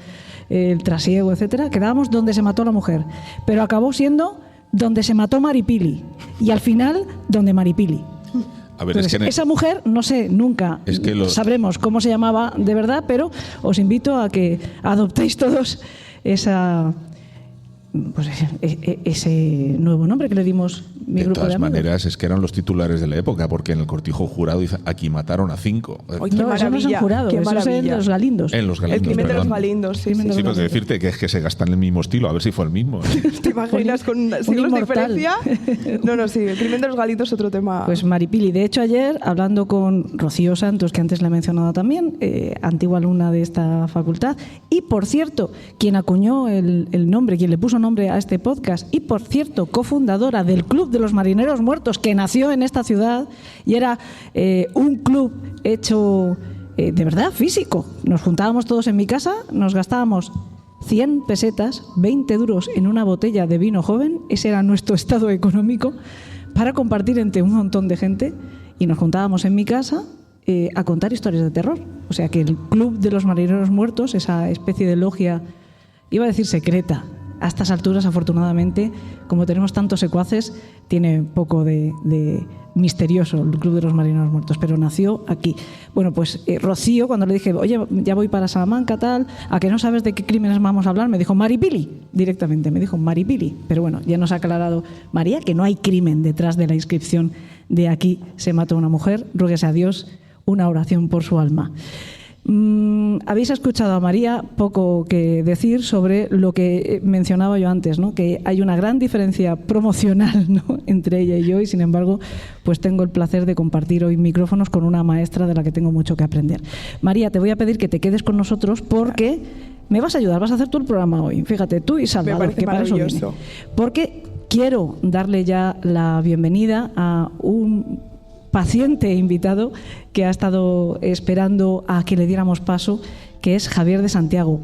E: el trasiego, etcétera, quedábamos donde se mató a la mujer. Pero acabó siendo donde se mató Maripili, y al final donde Maripili.
B: A ver,
E: Entonces, esa mujer, no sé, nunca sabremos cómo se llamaba de verdad, pero os invito a que adoptéis todos ese nuevo nombre que le dimos mi grupo de amigos.
B: De todas maneras, es que eran los titulares de la época, porque en el cortijo jurado dice: aquí mataron a 5.
F: ¡Ay, qué
E: No, eso no es en
F: maravilla!
E: jurado,
F: ¡Qué
E: eso es en
F: maravilla!
E: los Galindos.
B: En los Galindos,
F: El crimen de los
B: perdón.
F: Galindos, sí.
B: Sí, porque decirte que es que se gastan el mismo estilo, a ver si fue el mismo.
F: ¿Te imaginas con siglos de
E: inmortal.
F: diferencia? No, sí, el crimen de los Galindos es otro tema.
E: Pues Maripili. De hecho, ayer, hablando con Rocío Santos, que antes le he mencionado también, antigua alumna de esta facultad, y por cierto, quien acuñó el nombre, quien le puso nombre a este podcast, y por cierto, cofundadora del Club de los Marineros Muertos, que nació en esta ciudad y era un club hecho de verdad físico. Nos juntábamos todos en mi casa, nos gastábamos 100 pesetas, 20 duros en una botella de vino joven, ese era nuestro estado económico, para compartir entre un montón de gente, y nos juntábamos en mi casa a contar historias de terror. O sea que el Club de los Marineros Muertos, esa especie de logia, iba a decir secreta, a estas alturas, afortunadamente, como tenemos tantos secuaces, tiene poco de misterioso el Club de los Marineros Muertos, pero nació aquí. Bueno, pues Rocío, cuando le dije: oye, ya voy para Salamanca, tal, ¿a que no sabes de qué crímenes vamos a hablar? Me dijo: Maripili, directamente, me dijo Maripili. Pero bueno, ya nos ha aclarado María que no hay crimen detrás de la inscripción de aquí se mató una mujer, ruéguese a Dios una oración por su alma. Habéis escuchado a María, poco que decir sobre lo que mencionaba yo antes, ¿no? Que hay una gran diferencia promocional, ¿no?, entre ella y yo, y sin embargo pues tengo el placer de compartir hoy micrófonos con una maestra de la que tengo mucho que aprender. María, te voy a pedir que te quedes con nosotros porque me vas a ayudar, vas a hacer tú el programa hoy, fíjate, tú y Salvador, que para eso viene. Porque quiero darle ya la bienvenida a un paciente invitado que ha estado esperando a que le diéramos paso, que es Javier de Santiago,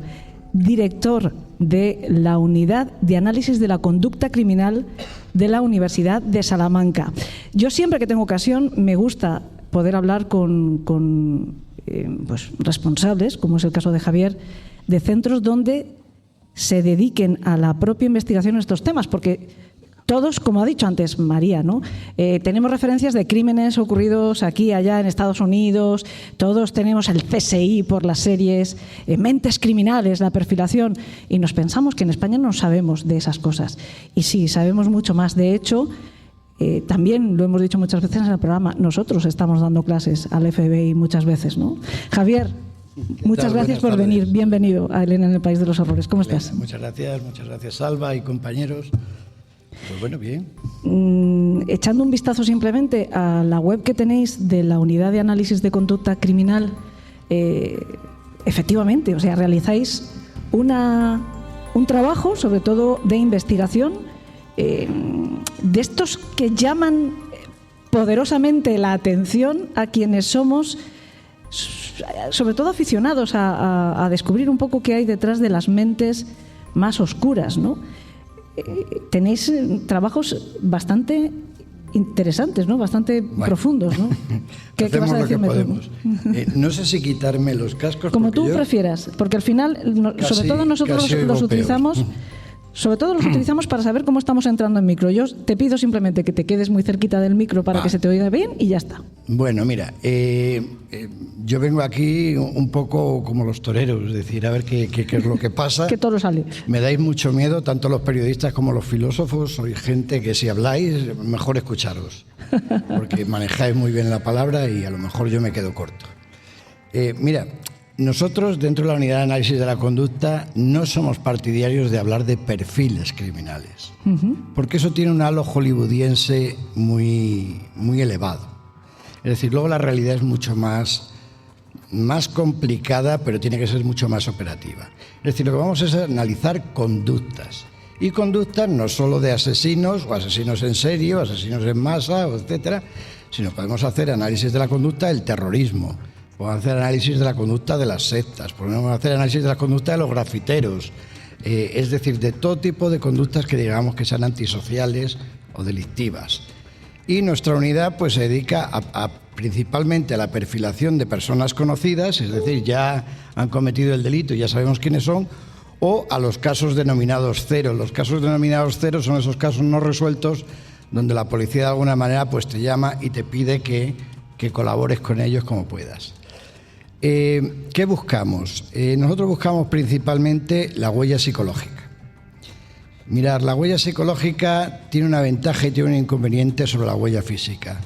E: director de la Unidad de Análisis de la Conducta Criminal de la Universidad de Salamanca. Yo siempre que tengo ocasión me gusta poder hablar con responsables, como es el caso de Javier, de centros donde se dediquen a la propia investigación en estos temas, porque todos, como ha dicho antes María, ¿no? Tenemos referencias de crímenes ocurridos aquí, allá, en Estados Unidos. Todos tenemos el CSI por las series, mentes criminales, la perfilación. Y nos pensamos que en España no sabemos de esas cosas. Y sí, sabemos mucho más. De hecho, también lo hemos dicho muchas veces en el programa, nosotros estamos dando clases al FBI muchas veces, ¿no? Javier, muchas gracias por venir. Bienvenido a Elena en el País de los Horrores. ¿Cómo estás?
G: Muchas gracias, Salva y compañeros. Pues bueno, bien.
E: Echando un vistazo simplemente a la web que tenéis de la Unidad de Análisis de Conducta Criminal, efectivamente, o sea, realizáis un trabajo, sobre todo de investigación, de estos que llaman poderosamente la atención a quienes somos, sobre todo aficionados a descubrir un poco qué hay detrás de las mentes más oscuras, ¿no? Tenéis trabajos bastante interesantes, ¿no? Bastante profundos, ¿no? ¿Qué
G: Hacemos
E: vas a
G: lo que
E: decirme
G: podemos.
E: tú?
G: No sé si quitarme los cascos.
E: Como
G: porque
E: tú
G: yo
E: prefieras, porque al final, sobre todo nosotros
G: casi
E: los
G: oigo
E: utilizamos...
G: peor.
E: Sobre todo los utilizamos para saber cómo estamos entrando en micro. Yo te pido simplemente que te quedes muy cerquita del micro para que se te oiga bien y ya está.
G: Bueno, mira, yo vengo aquí un poco como los toreros, es decir, a ver qué es lo que pasa.
E: Que todo sale.
G: Me dais mucho miedo, tanto los periodistas como los filósofos. Sois gente que si habláis, mejor escucharos, porque manejáis muy bien la palabra y a lo mejor yo me quedo corto. Mira, nosotros dentro de la unidad de análisis de la conducta no somos partidarios de hablar de perfiles criminales, porque eso tiene un halo hollywoodiense muy, muy elevado. Es decir, luego la realidad es mucho más complicada, pero tiene que ser mucho más operativa. Es decir, lo que vamos es a analizar conductas. Y conductas no solo de asesinos, o asesinos en serie, o asesinos en masa, etcétera, sino podemos hacer análisis de la conducta del terrorismo, podemos hacer análisis de la conducta de las sectas, podemos hacer análisis de la conducta de los grafiteros, es decir, de todo tipo de conductas que digamos que sean antisociales o delictivas. Y nuestra unidad pues se dedica principalmente a la perfilación de personas conocidas, es decir, ya han cometido el delito y ya sabemos quiénes son, o a los casos denominados cero. Los casos denominados cero son esos casos no resueltos donde la policía de alguna manera pues te llama y te pide que colabores con ellos como puedas. ¿Qué buscamos? Nosotros buscamos principalmente la huella psicológica. Mirad, la huella psicológica tiene una ventaja y tiene un inconveniente sobre la huella física.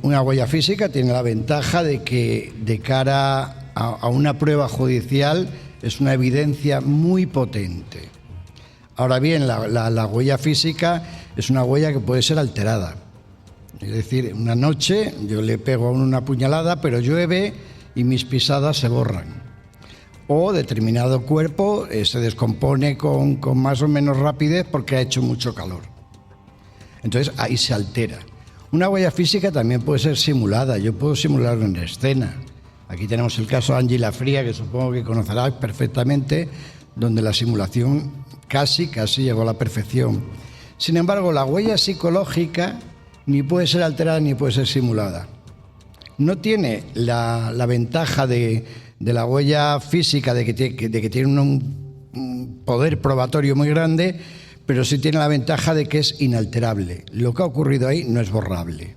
G: Una huella física tiene la ventaja de que de cara a una prueba judicial es una evidencia muy potente. Ahora bien, la huella física es una huella que puede ser alterada. Es decir, una noche yo le pego a una puñalada, pero llueve y mis pisadas se borran. O determinado cuerpo se descompone con más o menos rapidez porque ha hecho mucho calor. Entonces ahí se altera. Una huella física también puede ser simulada. Yo puedo simularlo en escena. Aquí tenemos el caso de Ángela Fría, que supongo que conocerás perfectamente, donde la simulación casi llegó a la perfección. Sin embargo, la huella psicológica ni puede ser alterada ni puede ser simulada. No tiene la ventaja de la huella física, de que tiene un poder probatorio muy grande, pero sí tiene la ventaja de que es inalterable. Lo que ha ocurrido ahí no es borrable.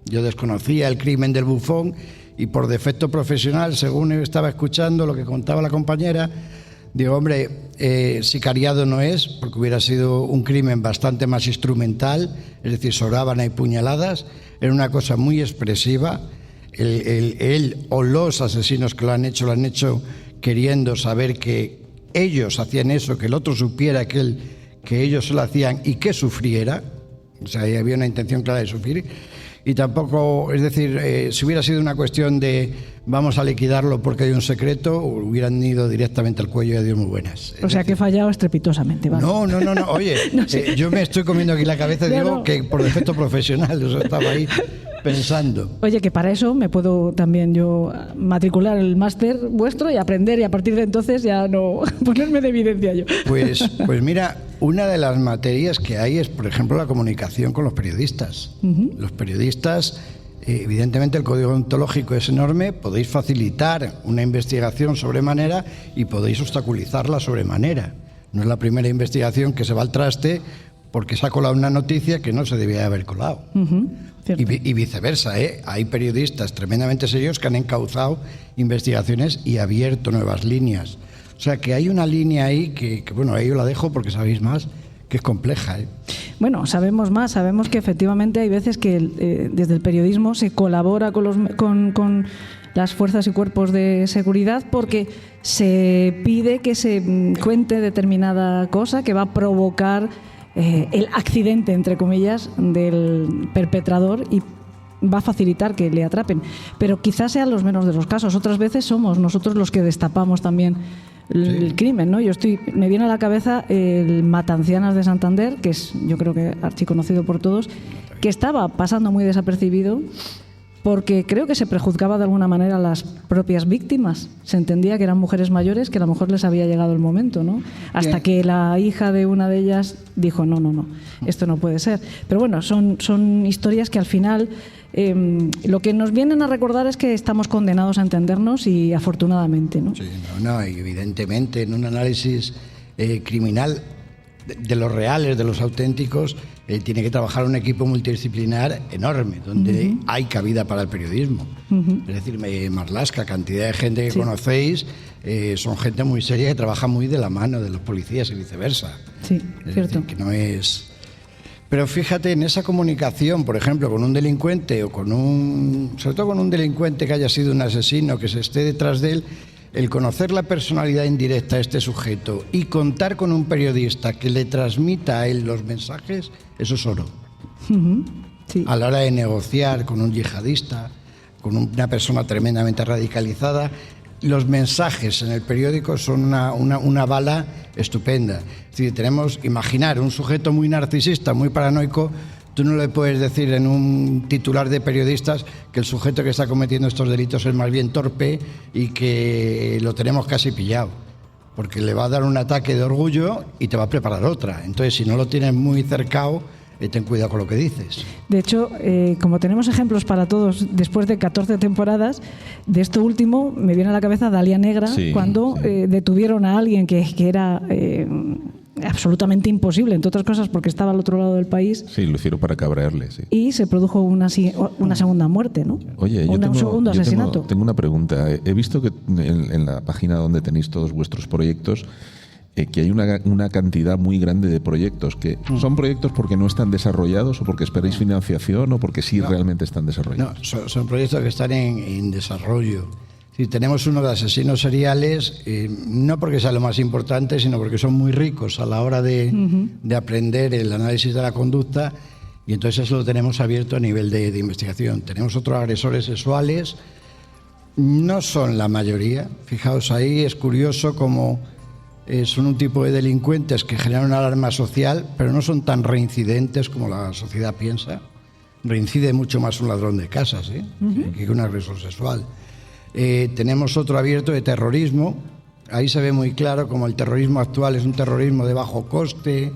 G: Yo desconocía el crimen del bufón y por defecto profesional, según estaba escuchando lo que contaba la compañera, digo, hombre, sicariado no es, porque hubiera sido un crimen bastante más instrumental, es decir, sorábana y puñaladas, era una cosa muy expresiva. Él o los asesinos que lo han hecho queriendo saber que ellos hacían eso, que el otro supiera que ellos se lo hacían y que sufriera. O sea, ahí había una intención clara de sufrir. Y tampoco, es decir, si hubiera sido una cuestión de vamos a liquidarlo porque hay un secreto, hubieran ido directamente al cuello y adiós muy buenas.
E: O sea, que he fallado estrepitosamente, ¿vale?
G: No. Oye, no sé. Yo me estoy comiendo aquí la cabeza y digo que por defecto profesional, yo estaba ahí pensando.
E: Oye, que para eso me puedo también yo matricular el máster vuestro y aprender, y a partir de entonces ya no ponerme de evidencia yo.
G: Pues mira, una de las materias que hay es, por ejemplo, la comunicación con los periodistas. Los periodistas, evidentemente el código ontológico es enorme, podéis facilitar una investigación sobremanera y podéis obstaculizarla sobremanera. No es la primera investigación que se va al traste porque se ha colado una noticia que no se debía haber colado. Y viceversa, hay periodistas tremendamente serios que han encauzado investigaciones y abierto nuevas líneas. O sea que hay una línea ahí que bueno, ahí yo la dejo porque sabéis más, que es compleja.
E: Bueno, sabemos más, sabemos que efectivamente hay veces que desde el periodismo se colabora con las fuerzas y cuerpos de seguridad porque se pide que se cuente determinada cosa que va a provocar el accidente, entre comillas, del perpetrador y va a facilitar que le atrapen. Pero quizás sean los menos de los casos. Otras veces somos nosotros los que destapamos también el crimen, ¿no? Me viene a la cabeza el Matancianas de Santander, que es, yo creo que archiconocido por todos, que estaba pasando muy desapercibido porque creo que se prejuzgaba de alguna manera a las propias víctimas. Se entendía que eran mujeres mayores, que a lo mejor les había llegado el momento, ¿no? Hasta que la hija de una de ellas dijo, no, esto no puede ser. Pero bueno, son historias que al final lo que nos vienen a recordar es que estamos condenados a entendernos y afortunadamente, ¿no?
G: Sí, y evidentemente en un análisis criminal de los reales, de los auténticos, tiene que trabajar un equipo multidisciplinar enorme, donde hay cabida para el periodismo. Es decir, Marlaska, cantidad de gente que conocéis, son gente muy seria que trabaja muy de la mano de los policías y viceversa.
E: Sí,
G: es
E: cierto.
G: decir, que no es... Pero fíjate, en esa comunicación, por ejemplo, con un delincuente o sobre todo con un delincuente que haya sido un asesino, que se esté detrás de él, el conocer la personalidad indirecta de este sujeto y contar con un periodista que le transmita a él los mensajes, eso es oro.
E: Sí.
G: A la hora de negociar con un yihadista, con una persona tremendamente radicalizada, los mensajes en el periódico son una bala estupenda. Es decir, imaginar un sujeto muy narcisista, muy paranoico. Tú no le puedes decir en un titular de periodistas que el sujeto que está cometiendo estos delitos es más bien torpe y que lo tenemos casi pillado, porque le va a dar un ataque de orgullo y te va a preparar otra. Entonces, si no lo tienes muy cercado, ten cuidado con lo que dices.
E: De hecho, como tenemos ejemplos para todos después de 14 temporadas, de esto último me viene a la cabeza Dalia Negra, cuando detuvieron a alguien que era absolutamente imposible, entre otras cosas porque estaba al otro lado del país.
B: Sí, lo hicieron para cabrearle, sí.
E: Y se produjo una segunda muerte, ¿no?
B: Oye,
E: un segundo asesinato.
B: Tengo una pregunta. He visto que en la página donde tenéis todos vuestros proyectos, que hay una cantidad muy grande de proyectos. Que ¿son proyectos porque no están desarrollados o porque esperáis financiación o porque realmente están desarrollados?
G: No, son proyectos que están en desarrollo. Sí, tenemos uno de asesinos seriales, no porque sea lo más importante, sino porque son muy ricos a la hora de aprender el análisis de la conducta, y entonces eso lo tenemos abierto a nivel de investigación. Tenemos otros agresores sexuales, no son la mayoría. Fijaos, ahí es curioso cómo son un tipo de delincuentes que generan una alarma social, pero no son tan reincidentes como la sociedad piensa. Reincide mucho más un ladrón de casas que un agresor sexual. Tenemos otro abierto de terrorismo. Ahí se ve muy claro como el terrorismo actual es un terrorismo de bajo coste,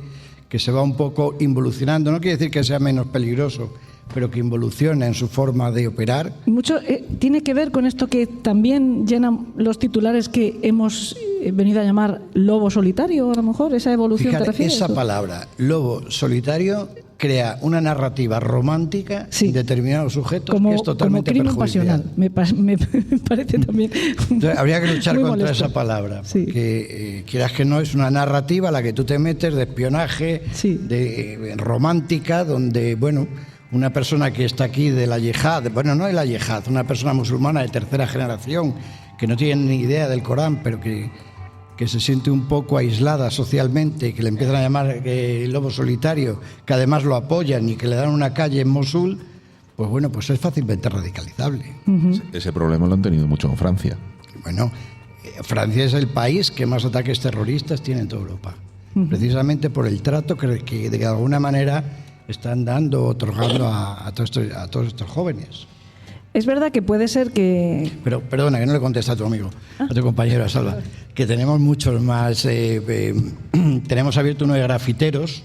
G: que se va un poco involucionando. No quiere decir que sea menos peligroso, pero que involuciona en su forma de operar.
E: Mucho tiene que ver con esto que también llenan los titulares que hemos venido a llamar lobo solitario, a lo mejor, esa evolución.
G: Fíjate,
E: ¿te refieres?
G: esa palabra, lobo solitario, crea una narrativa romántica en determinados sujetos que es totalmente
E: como crimen
G: perjudicial.
E: pasional. Me parece también.
G: Entonces, habría que luchar contra
E: molesto.
G: esa palabra,
E: Sí.
G: porque quieras que no, es una narrativa a la que tú te metes de espionaje, de romántica, donde, bueno, una persona que está aquí de la yihad, bueno, no de la yihad, una persona musulmana de tercera generación que no tiene ni idea del Corán, pero que se siente un poco aislada socialmente, que le empiezan a llamar lobo solitario, que además lo apoyan y que le dan una calle en Mosul, pues bueno, pues es fácilmente radicalizable.
B: Ese problema lo han tenido mucho en Francia.
G: Bueno, Francia es el país que más ataques terroristas tiene en toda Europa, precisamente por el trato que de alguna manera están otorgando a todos estos jóvenes.
E: Es verdad que puede ser que...
G: Pero perdona, que no le contesta a tu amigo, a tu compañero, a Salva, que tenemos muchos más. Tenemos abierto uno de grafiteros.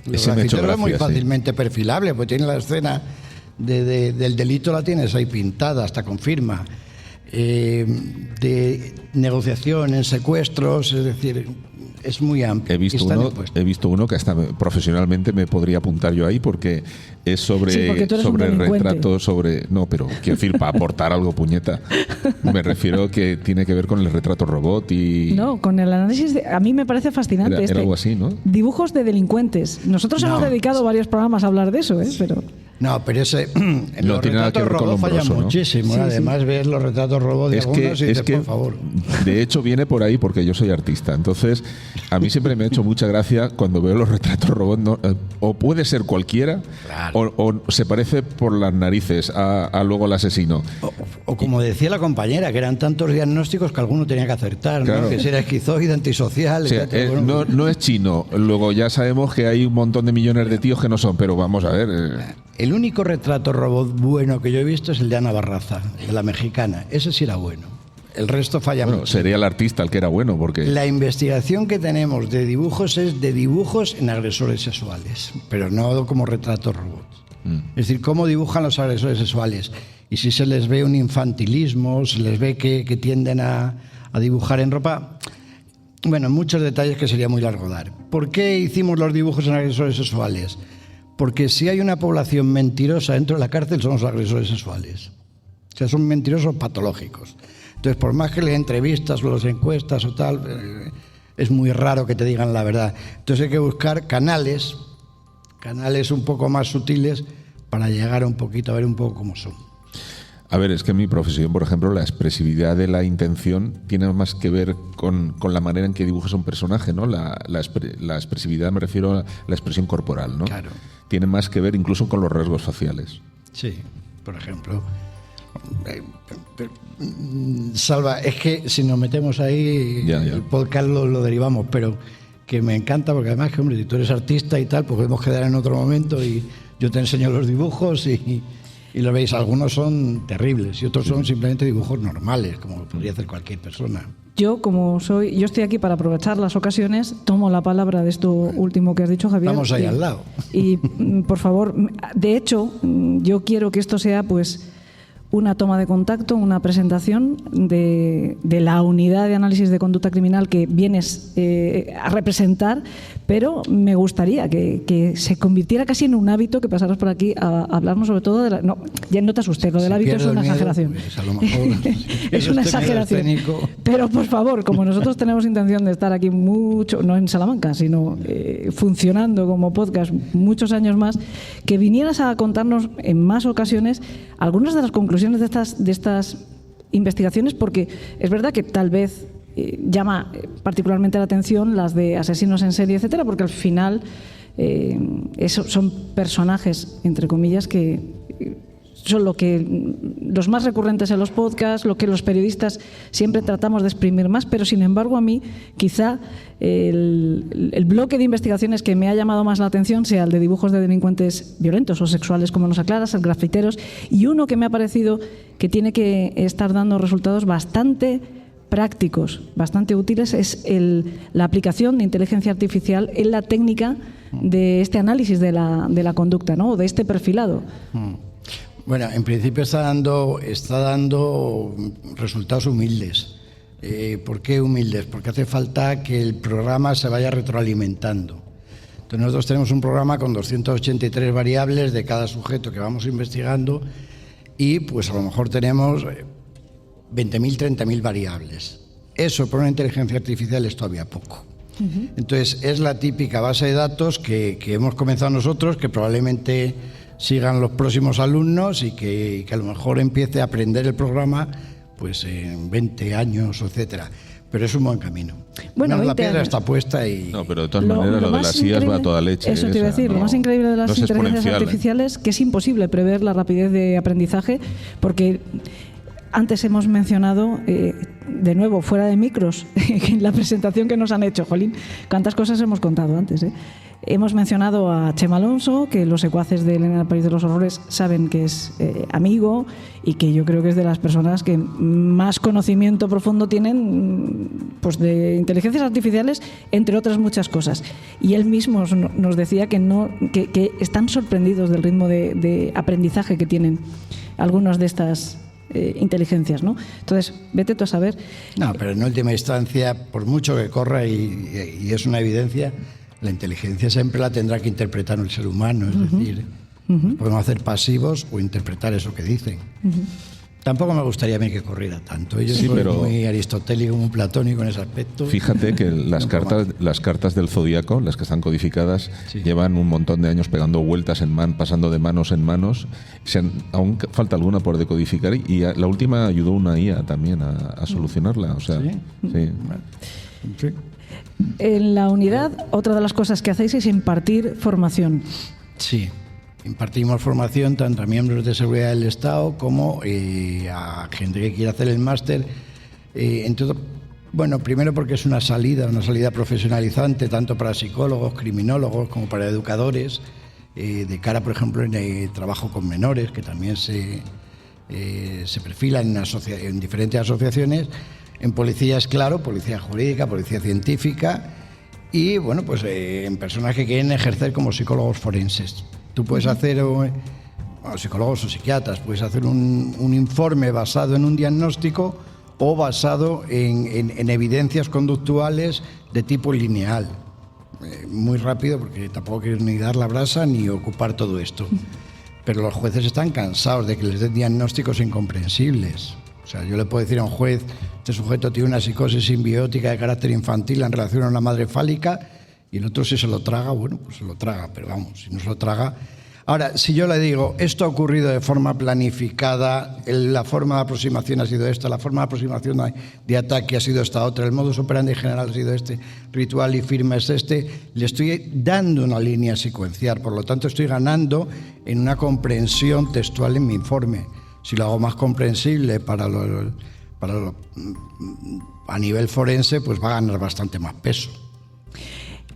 G: Los grafiteros es muy fácilmente perfilable, porque tiene la escena del delito, la tienes ahí pintada, hasta con firma. De negociación en secuestros, es decir, es muy amplio.
B: He visto uno que hasta profesionalmente me podría apuntar yo ahí, porque es sobre retrato, no, pero quiero decir, para aportar algo, puñeta. Me refiero que tiene que ver con el retrato robot y...
E: No, con el análisis a mí me parece fascinante.
B: Era algo así, ¿no?
E: Dibujos de delincuentes. Nosotros hemos dedicado varios programas a hablar de eso, pero...
G: No, pero ese
B: no tiene nada que ver con lo
G: falla
B: Lombroso,
G: muchísimo.
E: Sí,
G: Además, ves los retratos robots de algunos y dices, por favor.
B: De hecho, viene por ahí porque yo soy artista. Entonces, a mí siempre me ha hecho mucha gracia cuando veo los retratos robots. o puede ser cualquiera,
G: Claro.
B: o se parece por las narices a luego al asesino.
G: O como decía la compañera, que eran tantos diagnósticos que alguno tenía que acertar, ¿no?
B: Claro.
G: Que si era esquizoide, antisocial,
B: O sea,
G: etcétera. Bueno,
B: no es chino. Luego ya sabemos que hay un montón de millones de tíos que no son, pero vamos a ver.
G: el único retrato robot bueno que yo he visto es el de Ana Barraza, de la mexicana. Ese sí era bueno. El resto falla
B: Bueno,
G: mucho.
B: sería el artista el que era bueno, porque
G: La investigación que tenemos de dibujos es de dibujos en agresores sexuales, pero no como retratos robots. Es decir, cómo dibujan los agresores sexuales. Y si se les ve un infantilismo, se les ve que tienden a dibujar en ropa. Bueno, muchos detalles que sería muy largo dar. ¿Por qué hicimos los dibujos en agresores sexuales? Porque si hay una población mentirosa dentro de la cárcel, son los agresores sexuales. O sea, son mentirosos patológicos. Entonces, por más que le entrevistas o las encuestas o tal, es muy raro que te digan la verdad. Entonces hay que buscar canales un poco más sutiles para llegar un poquito a ver un poco cómo son.
B: a ver, es que en mi profesión, por ejemplo, la expresividad de la intención tiene más que ver con la manera en que dibujas un personaje, ¿no? La expresividad, me refiero a la expresión corporal, ¿no?
G: Claro.
B: Tiene más que ver incluso con los rasgos faciales.
G: Sí, por ejemplo. Salva, es que si nos metemos ahí,
B: Ya.
G: el podcast lo derivamos, pero que me encanta porque además que, hombre, si tú eres artista y tal, pues podemos quedar en otro momento y yo te enseño los dibujos y lo veis. Algunos son terribles y otros son simplemente dibujos normales, como podría hacer cualquier persona.
E: Yo estoy aquí para aprovechar las ocasiones, tomo la palabra de esto último que has dicho, Javier.
G: Estamos ahí al lado.
E: Y por favor, de hecho, yo quiero que esto sea pues una toma de contacto, una presentación de la unidad de análisis de conducta criminal que vienes a representar, pero me gustaría que se convirtiera casi en un hábito que pasaras por aquí a hablarnos sobre todo de la... No, ya no te asustes, lo del
G: Si
E: hábito es
G: pierdo
E: una
G: el miedo,
E: exageración.
G: pues a lo mejor
E: Es una
G: este miedo
E: exageración.
G: escénico.
E: Pero por favor, como nosotros tenemos intención de estar aquí mucho, no en Salamanca, sino funcionando como podcast muchos años más, que vinieras a contarnos en más ocasiones algunas de las conclusiones de estas investigaciones, porque es verdad que tal vez llama particularmente la atención las de asesinos en serie, etcétera, porque al final son personajes, entre comillas, que son los más recurrentes en los podcasts, lo que los periodistas siempre tratamos de exprimir más, pero sin embargo a mí quizá el bloque de investigaciones que me ha llamado más la atención sea el de dibujos de delincuentes violentos o sexuales, como nos aclaras, el grafiteros, y uno que me ha parecido que tiene que estar dando resultados bastante prácticos, bastante útiles, es la aplicación de inteligencia artificial en la técnica de este análisis de la conducta, ¿no? O de este perfilado.
G: Bueno, en principio está dando resultados humildes. ¿Por qué humildes? Porque hace falta que el programa se vaya retroalimentando. Entonces nosotros tenemos un programa con 283 variables de cada sujeto que vamos investigando y pues a lo mejor tenemos 20.000, 30.000 variables. Eso por una inteligencia artificial es todavía poco. Entonces es la típica base de datos que hemos comenzado nosotros, que probablemente sigan los próximos alumnos y que a lo mejor empiece a aprender el programa pues en 20 años, etcétera. Pero es un buen camino.
E: Bueno,
G: la
E: 20
G: piedra
E: años.
G: está puesta y...
B: No, pero de todas maneras lo de
E: más
B: las IAS va a
E: increíble-
B: toda leche.
E: Eso te iba a
B: esa,
E: decir, lo
B: no-
E: más increíble de las
B: no es
E: inteligencias
B: exponencial, ¿eh?
E: artificiales que es imposible prever la rapidez de aprendizaje, porque antes hemos mencionado, de nuevo, fuera de micros, en la presentación que nos han hecho, jolín, cuántas cosas hemos contado antes, ¿eh? Hemos mencionado a Chema Alonso, que los secuaces de Elena del País de los Horrores saben que es amigo y que yo creo que es de las personas que más conocimiento profundo tienen pues de inteligencias artificiales, entre otras muchas cosas. Y él mismo nos decía que están sorprendidos del ritmo de aprendizaje que tienen algunas de estas inteligencias, ¿no? Entonces, vete tú a saber.
G: No, pero en última instancia, por mucho que corra, y es una evidencia, la inteligencia siempre la tendrá que interpretar el ser humano, es decir, podemos hacer pasivos o interpretar eso que dicen. Tampoco me gustaría a mí que corriera tanto. Yo
B: Sí,
G: soy
B: pero-
G: muy aristotélico, muy platónico en ese aspecto.
B: Fíjate que las cartas del zodiaco, las que están codificadas,
G: Sí.
B: llevan un montón de años pegando vueltas pasando de manos en manos. Aún falta alguna por decodificar y la última ayudó una IA también a solucionarla. O sea,
G: ¿Sí?
B: sí.
G: Sí.
E: En la unidad, otra de las cosas que hacéis es impartir formación.
G: Sí, impartimos formación tanto a miembros de seguridad del Estado como a gente que quiere hacer el máster. Bueno, primero porque es una salida profesionalizante tanto para psicólogos, criminólogos como para educadores, de cara, por ejemplo, en el trabajo con menores, que también se perfilan en diferentes asociaciones. En policías, claro, policía jurídica, policía científica y, bueno, pues en personas que quieren ejercer como psicólogos forenses. Tú puedes hacer, psicólogos o psiquiatras, puedes hacer un informe basado en un diagnóstico o basado en evidencias conductuales de tipo lineal. Muy rápido, porque tampoco quiero ni dar la brasa ni ocupar todo esto. Pero los jueces están cansados de que les den diagnósticos incomprensibles. O sea, yo le puedo decir a un juez, este sujeto tiene una psicosis simbiótica de carácter infantil en relación a una madre fálica, y el otro si se lo traga, bueno, pues se lo traga, pero vamos, si no se lo traga... Ahora, si yo le digo, esto ha ocurrido de forma planificada, la forma de aproximación ha sido esta, la forma de aproximación de ataque ha sido esta otra, el modus operandi general ha sido este, ritual y firma es este, le estoy dando una línea secuencial, por lo tanto estoy ganando en una comprensión textual en mi informe. Si lo hago más comprensible a nivel forense, pues va a ganar bastante más peso.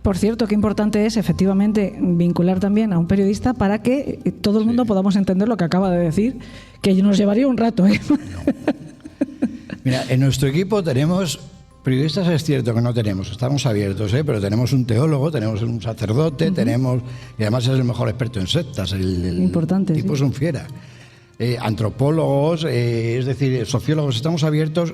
E: Por cierto, qué importante es efectivamente vincular también a un periodista para que todo el mundo podamos entender lo que acaba de decir, que nos llevaría un rato. No.
G: Mira, en nuestro equipo tenemos periodistas, es cierto que no tenemos, estamos abiertos, pero tenemos un teólogo, tenemos un sacerdote, y además es el mejor experto en sectas,
E: importante,
G: el tipo
E: sí.
G: Es un fiera. Antropólogos, es decir, sociólogos, estamos abiertos.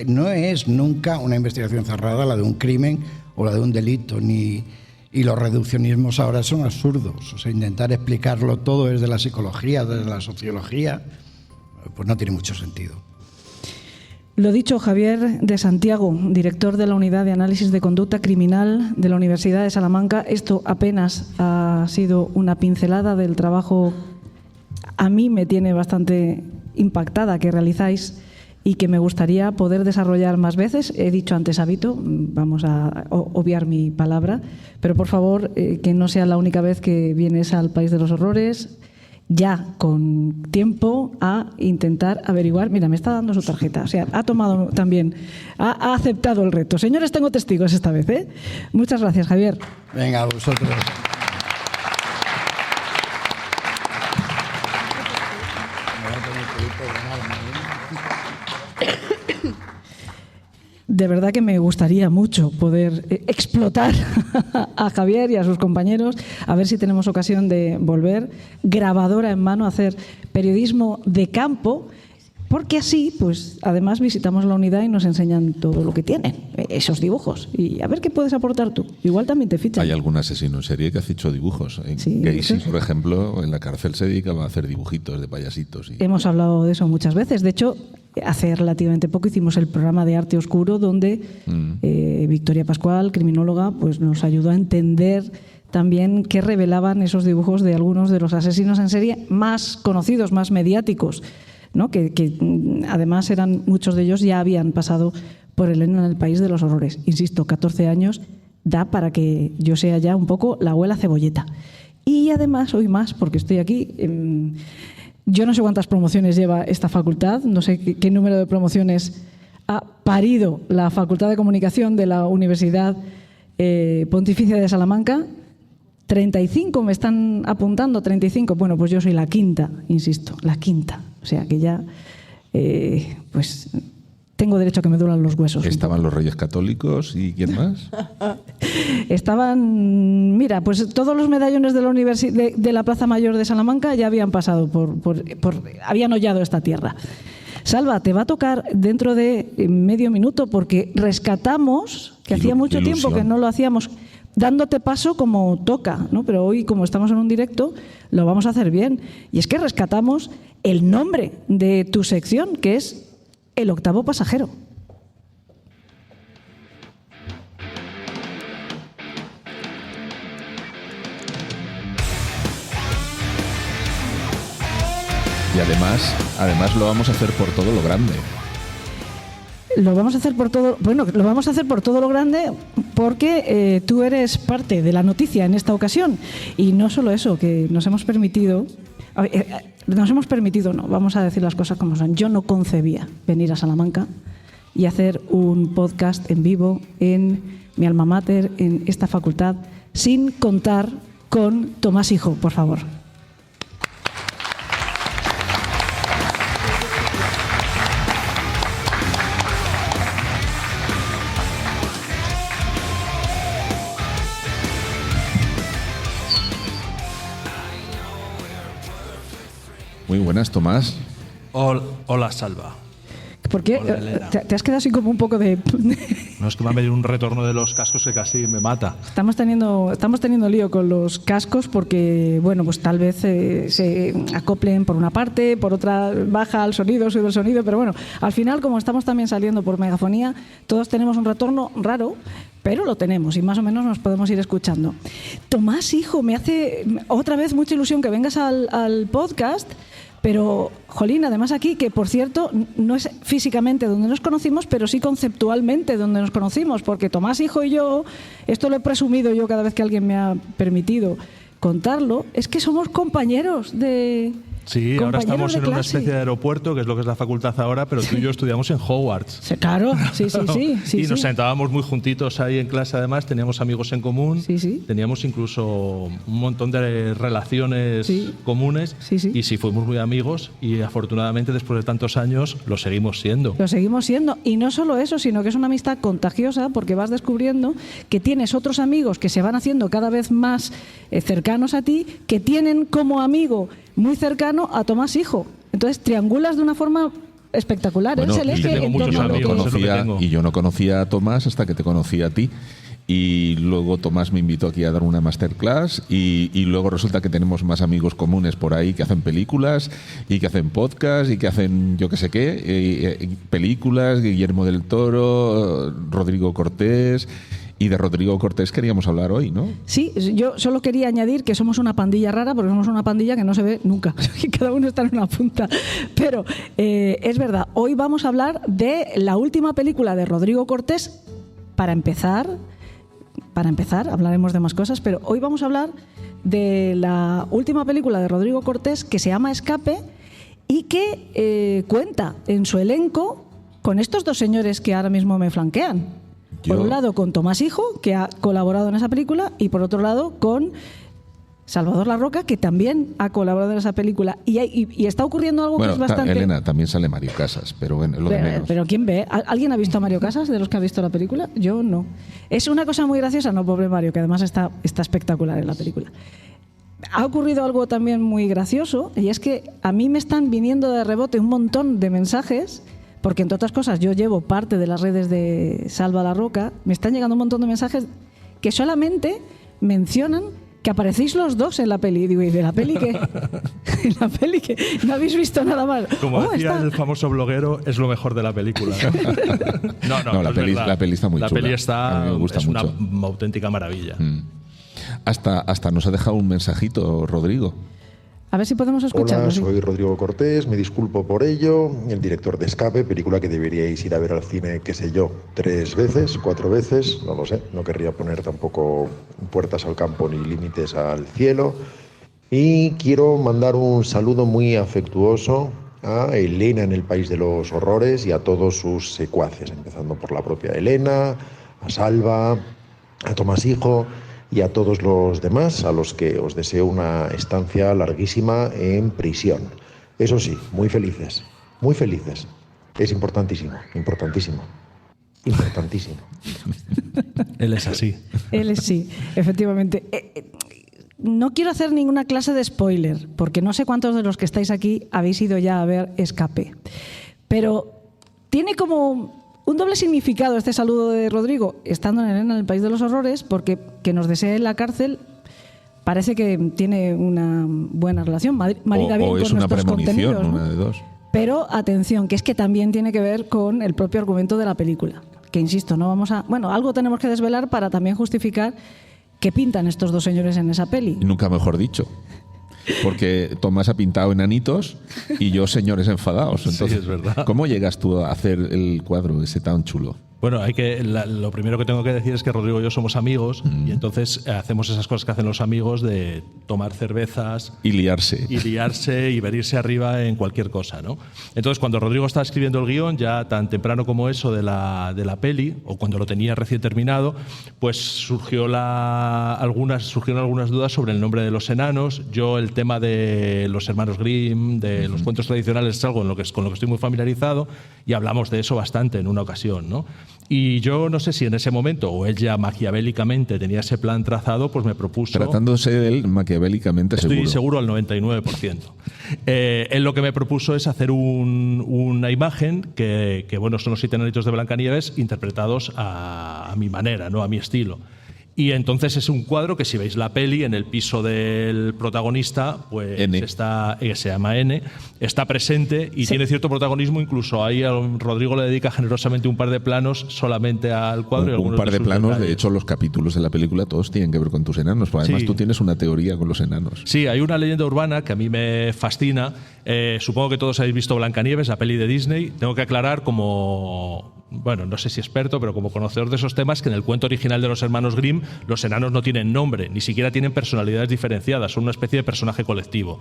G: No es nunca una investigación cerrada la de un crimen o la de un delito, y los reduccionismos ahora son absurdos. O sea, intentar explicarlo todo desde la psicología, desde la sociología, pues no tiene mucho sentido.
E: Lo dicho, Javier de Santiago, director de la Unidad de Análisis de Conducta Criminal de la Universidad de Salamanca. Esto apenas ha sido una pincelada del trabajo, a mí me tiene bastante impactada, que realizáis y que me gustaría poder desarrollar más veces. He dicho antes hábito, vamos a obviar mi palabra, pero por favor que no sea la única vez que vienes al País de los Horrores, ya con tiempo a intentar averiguar. Mira, me está dando su tarjeta, o sea, ha tomado también, ha aceptado el reto. Señores, tengo testigos esta vez, ¿eh? Muchas gracias, Javier.
G: Venga, a vosotros.
E: De verdad que me gustaría mucho poder explotar a Javier y a sus compañeros, a ver si tenemos ocasión de volver grabadora en mano a hacer periodismo de campo, porque así, pues, además visitamos la unidad y nos enseñan todo lo que tienen, esos dibujos, y a ver qué puedes aportar tú. Igual también te fichan.
B: Hay algún asesino en serie que hace hecho dibujos.
E: Sí,
B: Gacy, por ejemplo, en la cárcel se dedicaba a hacer dibujitos de payasitos.
E: Hemos hablado de eso muchas veces. De hecho, hace relativamente poco hicimos el programa de Arte Oscuro, donde Victoria Pascual, criminóloga, pues nos ayudó a entender también qué revelaban esos dibujos de algunos de los asesinos en serie más conocidos, más mediáticos, ¿no? Que además eran, muchos de ellos ya habían pasado por el en el País de los Horrores. Insisto, 14 años da para que yo sea ya un poco la abuela cebolleta. Y además, hoy más, porque estoy aquí. Yo no sé cuántas promociones lleva esta facultad, no sé qué número de promociones ha parido la Facultad de Comunicación de la Universidad Pontificia de Salamanca. 35 me están apuntando, 35. Bueno, pues yo soy la quinta, insisto, la quinta. O sea que ya, pues tengo derecho a que me duelan los huesos.
B: ¿Estaban los Reyes Católicos y quién más?
E: Estaban, mira, pues todos los medallones de la de la Plaza Mayor de Salamanca ya habían pasado habían hollado esta tierra. Salva, te va a tocar dentro de medio minuto porque rescatamos, que hacía mucho tiempo que no lo hacíamos, dándote paso como toca, ¿no? Pero hoy, como estamos en un directo, lo vamos a hacer bien. Y es que rescatamos el nombre de tu sección, que es El Octavo Pasajero.
B: Y además lo vamos a hacer por todo lo grande.
E: Lo vamos a hacer por todo, bueno, lo vamos a hacer por todo lo grande porque tú eres parte de la noticia en esta ocasión. Y no solo eso, que nos hemos permitido, no, vamos a decir las cosas como son. Yo no concebía venir a Salamanca y hacer un podcast en vivo en mi alma mater, en esta facultad, sin contar con Tomás Hijo, por favor.
B: Muy buenas, Tomás.
H: Hola, Salva.
E: ¿Por qué?
H: Hola, Elena.
E: Te has quedado así como un poco de...
H: No, es que me ha venido un retorno de los cascos que casi me mata.
E: Estamos teniendo lío con los cascos porque, bueno, pues tal vez se acoplen por una parte, por otra baja el sonido, sube el sonido, pero bueno, al final, como estamos también saliendo por megafonía, todos tenemos un retorno raro, pero lo tenemos y más o menos nos podemos ir escuchando. Tomás, hijo, me hace otra vez mucha ilusión que vengas al podcast. Pero, jolín, además aquí, que por cierto, no es físicamente donde nos conocimos, pero sí conceptualmente donde nos conocimos, porque Tomás, hijo, y yo, esto lo he presumido yo cada vez que alguien me ha permitido contarlo, es que somos compañeros de...
H: Sí, ahora estamos en una especie de aeropuerto, que es lo que es la facultad ahora, pero tú y yo estudiamos en Hogwarts.
E: Sí, claro, sí.
H: Y nos sentábamos muy juntitos ahí en clase, además, teníamos amigos en común, teníamos incluso un montón de relaciones comunes, y sí, fuimos muy amigos y afortunadamente después de tantos años lo seguimos siendo.
E: Lo seguimos siendo, y no solo eso, sino que es una amistad contagiosa porque vas descubriendo que tienes otros amigos que se van haciendo cada vez más cercanos a ti, que tienen como amigo muy cercano a Tomás, hijo. Entonces triangulas de una forma espectacular.
B: Bueno,
E: Él se elige en torno a lo que...
B: Y yo no conocía a Tomás hasta que te conocí a ti. Y luego Tomás me invitó aquí a dar una masterclass y luego resulta que tenemos más amigos comunes por ahí que hacen películas y que hacen podcast y que hacen yo qué sé qué, películas, Guillermo del Toro, Rodrigo Cortés. Y de Rodrigo Cortés queríamos hablar hoy, ¿no?
E: Sí, yo solo quería añadir que somos una pandilla rara porque somos una pandilla que no se ve nunca, que cada uno está en una punta. Pero es verdad, hoy vamos a hablar de la última película de Rodrigo Cortés. Para empezar, hablaremos de más cosas, pero hoy vamos a hablar de la última película de Rodrigo Cortés que se llama Escape y que cuenta en su elenco con estos dos señores que ahora mismo me flanquean. Por un lado con Tomás Hijo, que ha colaborado en esa película, y por otro lado con Salvador Larroca, que también ha colaborado en esa película. Y está ocurriendo algo que es bastante...
B: Elena, también sale Mario Casas, pero bueno, es lo de menos.
E: Pero ¿quién ve? ¿Alguien ha visto a Mario Casas de los que ha visto la película? Yo no. Es una cosa muy graciosa, no, pobre Mario, que además está espectacular en la película. Ha ocurrido algo también muy gracioso, y es que a mí me están viniendo de rebote un montón de mensajes... Porque, entre otras cosas, yo llevo parte de las redes de Salva Larroca. Me están llegando un montón de mensajes que solamente mencionan que aparecéis los dos en la peli. Y digo, ¿y de la peli qué? ¿En la peli qué? ¿No habéis visto nada más?
H: Como decía el famoso bloguero, es lo mejor de la película. No,
B: la peli está muy chula.
H: La peli está,
B: a mí me gusta mucho.
H: Una auténtica maravilla.
B: Hasta nos ha dejado un mensajito, Rodrigo.
E: A ver si podemos escucharlo.
I: Hola, soy Rodrigo Cortés, me disculpo por ello, el director de Escape, película que deberíais ir a ver al cine, qué sé yo, 3 veces, 4 veces, no lo sé, no querría poner tampoco puertas al campo ni límites al cielo. Y quiero mandar un saludo muy afectuoso a Elena en el País de los Horrores y a todos sus secuaces, empezando por la propia Elena, a Salva, a Tomás Hijo y a todos los demás, a los que os deseo una estancia larguísima en prisión. Eso sí, muy felices, muy felices. Es importantísimo, importantísimo, importantísimo.
H: Él es así.
E: Él es sí, efectivamente. No quiero hacer ninguna clase de spoiler, porque no sé cuántos de los que estáis aquí habéis ido ya a ver Escape. Pero tiene como un doble significado este saludo de Rodrigo, estando en Elena en el País de los Horrores, porque que nos desee en la cárcel parece que tiene una buena relación, marida bien con nuestros contenidos, ¿no?
B: Una de dos.
E: Pero atención, que es que también tiene que ver con el propio argumento de la película, que insisto, no vamos a... Bueno, algo tenemos que desvelar para también justificar qué pintan estos dos señores en esa peli.
B: Y nunca mejor dicho. Porque Tomás ha pintado enanitos y yo señores enfadados. Entonces,
H: sí, es verdad.
B: ¿Cómo llegas tú a hacer el cuadro ese tan chulo?
H: Bueno, lo primero que tengo que decir es que Rodrigo y yo somos amigos y entonces hacemos esas cosas que hacen los amigos de tomar cervezas
B: y liarse
H: y venirse arriba en cualquier cosa, ¿no? Entonces, cuando Rodrigo estaba escribiendo el guión, ya tan temprano como eso de la peli, o cuando lo tenía recién terminado, pues surgieron algunas dudas sobre el nombre de los enanos. Yo el tema de los hermanos Grimm, de los cuentos tradicionales, es algo con lo que estoy muy familiarizado y hablamos de eso bastante en una ocasión, ¿no? Y yo no sé si en ese momento, o él ya maquiavélicamente tenía ese plan trazado, pues me propuso...
B: Tratándose de él maquiavélicamente,
H: estoy seguro al 99%. Él lo que me propuso es hacer una imagen que bueno, son los 7 enanitos de Blancanieves interpretados a mi manera, ¿no? A mi estilo. Y entonces es un cuadro que, si veis la peli, en el piso del protagonista, pues se llama N, está presente y tiene cierto protagonismo. Incluso ahí Rodrigo le dedica generosamente un par de planos solamente al cuadro.
B: Un par de planos, detalles. De hecho, los capítulos de la película todos tienen que ver con tus enanos. Además, tú tienes una teoría con los enanos.
H: Sí, hay una leyenda urbana que a mí me fascina. Supongo que todos habéis visto Blancanieves, la peli de Disney. Tengo que aclarar bueno, no sé si experto, pero como conocedor de esos temas, que en el cuento original de los hermanos Grimm los enanos no tienen nombre, ni siquiera tienen personalidades diferenciadas, son una especie de personaje colectivo.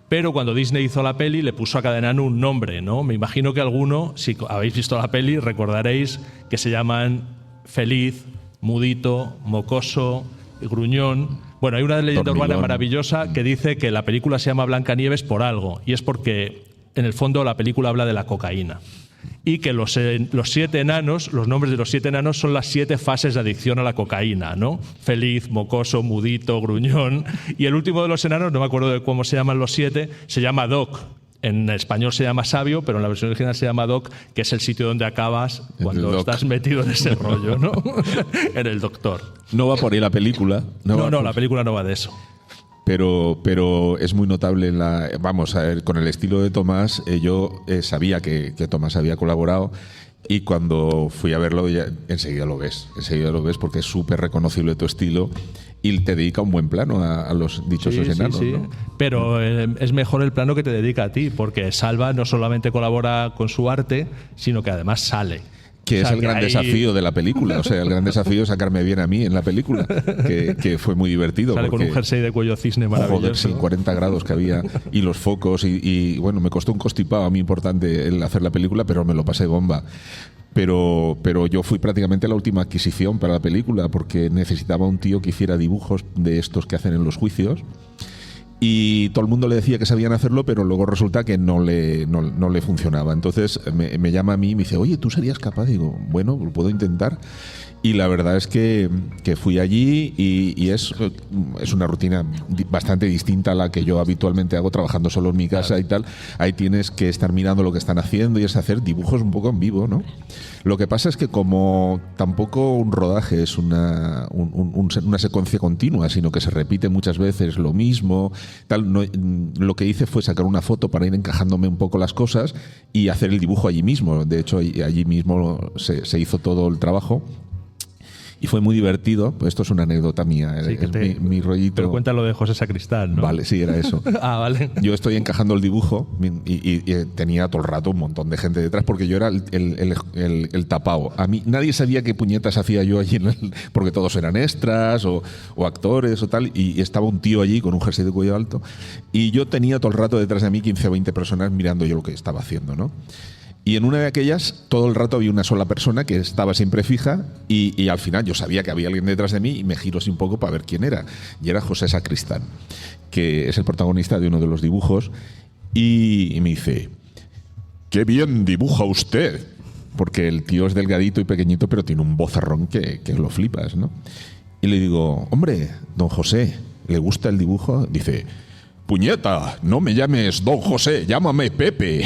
H: Pero cuando Disney hizo la peli le puso a cada enano un nombre, ¿no? Me imagino que alguno, si habéis visto la peli, recordaréis que se llaman Feliz, Mudito, Mocoso, Gruñón. Bueno, hay una leyenda urbana maravillosa que dice que la película se llama Blancanieves por algo, y es porque en el fondo la película habla de la cocaína. Y que los 7 enanos, los nombres de los 7 enanos son las 7 fases de adicción a la cocaína, ¿no? Feliz, Mocoso, Mudito, Gruñón. Y el último de los enanos, no me acuerdo de cómo se llaman los 7, se llama Doc. En español se llama Sabio, pero en la versión original se llama Doc, que es el sitio donde acabas cuando estás metido en ese rollo, ¿no? En el doctor.
B: No va por ahí la película.
H: No, la película no va de eso.
B: Pero es muy notable vamos a ver, con el estilo de Tomás. Yo sabía que Tomás había colaborado, y cuando fui a verlo enseguida lo ves porque es súper reconocible tu estilo y te dedica un buen plano a los dichosos enanos. Sí. ¿No?
H: Pero es mejor el plano que te dedica a ti, porque Salva no solamente colabora con su arte, sino que además sale.
B: Que es el gran desafío de la película. O sea, el gran desafío es sacarme bien a mí en la película, que fue muy divertido.
H: Sale con un jersey de cuello cisne maravilloso.
B: Joder, sí, 40 grados que había, y los focos, y bueno, me costó un constipado a mí importante el hacer la película, pero me lo pasé bomba. Pero yo fui prácticamente la última adquisición para la película, porque necesitaba un tío que hiciera dibujos de estos que hacen en los juicios. Y todo el mundo le decía que sabían hacerlo, pero luego resulta que no le funcionaba. Entonces me llama a mí y me dice, oye, ¿tú serías capaz? Digo, bueno, lo puedo intentar. Y la verdad es que fui allí y es una rutina bastante distinta a la que yo habitualmente hago trabajando solo en mi casa y tal. Ahí tienes que estar mirando lo que están haciendo y es hacer dibujos un poco en vivo, ¿no? Lo que pasa es que como tampoco un rodaje es una secuencia continua, sino que se repite muchas veces lo mismo, tal, lo que hice fue sacar una foto para ir encajándome un poco las cosas y hacer el dibujo allí mismo. De hecho, allí mismo se hizo todo el trabajo. Y fue muy divertido. Pues esto es una anécdota mía,
H: sí,
B: es mi rollito.
H: Pero cuenta lo de José Sacristán, ¿no?
B: Vale, sí, era eso.
H: Vale.
B: Yo estoy encajando el dibujo y tenía todo el rato un montón de gente detrás, porque yo era el tapao. A mí nadie sabía qué puñetas hacía yo allí, porque todos eran extras o actores o tal, y estaba un tío allí con un jersey de cuello alto, y yo tenía todo el rato detrás de mí 15 o 20 personas mirando yo lo que estaba haciendo, ¿no? Y en una de aquellas, todo el rato había una sola persona que estaba siempre fija, y al final yo sabía que había alguien detrás de mí y me giro así un poco para ver quién era. Y era José Sacristán, que es el protagonista de uno de los dibujos, y me dice, ¡qué bien dibuja usted! Porque el tío es delgadito y pequeñito, pero tiene un vozarrón que lo flipas, ¿no? Y le digo, hombre, don José, ¿le gusta el dibujo? Dice, puñeta, no me llames don José, llámame Pepe.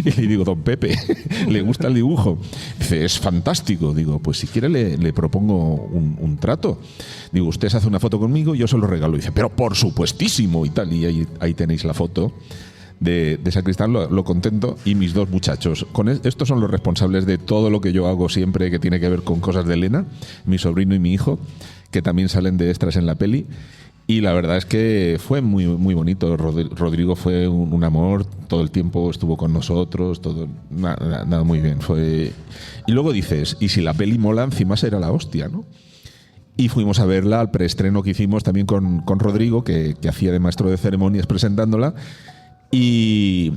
B: Y le digo, don Pepe, ¿le gusta el dibujo? Dice, es fantástico. Digo, pues si quiere le propongo un trato. Digo, usted se hace una foto conmigo y yo se lo regalo. Dice, pero por supuestísimo y tal. Y ahí tenéis la foto de Sacristán, lo contento, y mis dos muchachos. Estos son los responsables de todo lo que yo hago siempre que tiene que ver con cosas de Elena, mi sobrino y mi hijo, que también salen de extras en la peli. Y la verdad es que fue muy, muy bonito. Rodrigo fue un amor, todo el tiempo estuvo con nosotros, todo nada muy bien. Y luego dices, y si la peli mola, encima será la hostia, ¿no? Y fuimos a verla al preestreno que hicimos también con Rodrigo, que hacía de maestro de ceremonias presentándola. Y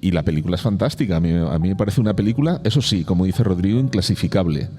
B: la película es fantástica. A mí me parece una película, eso sí, como dice Rodrigo, inclasificable.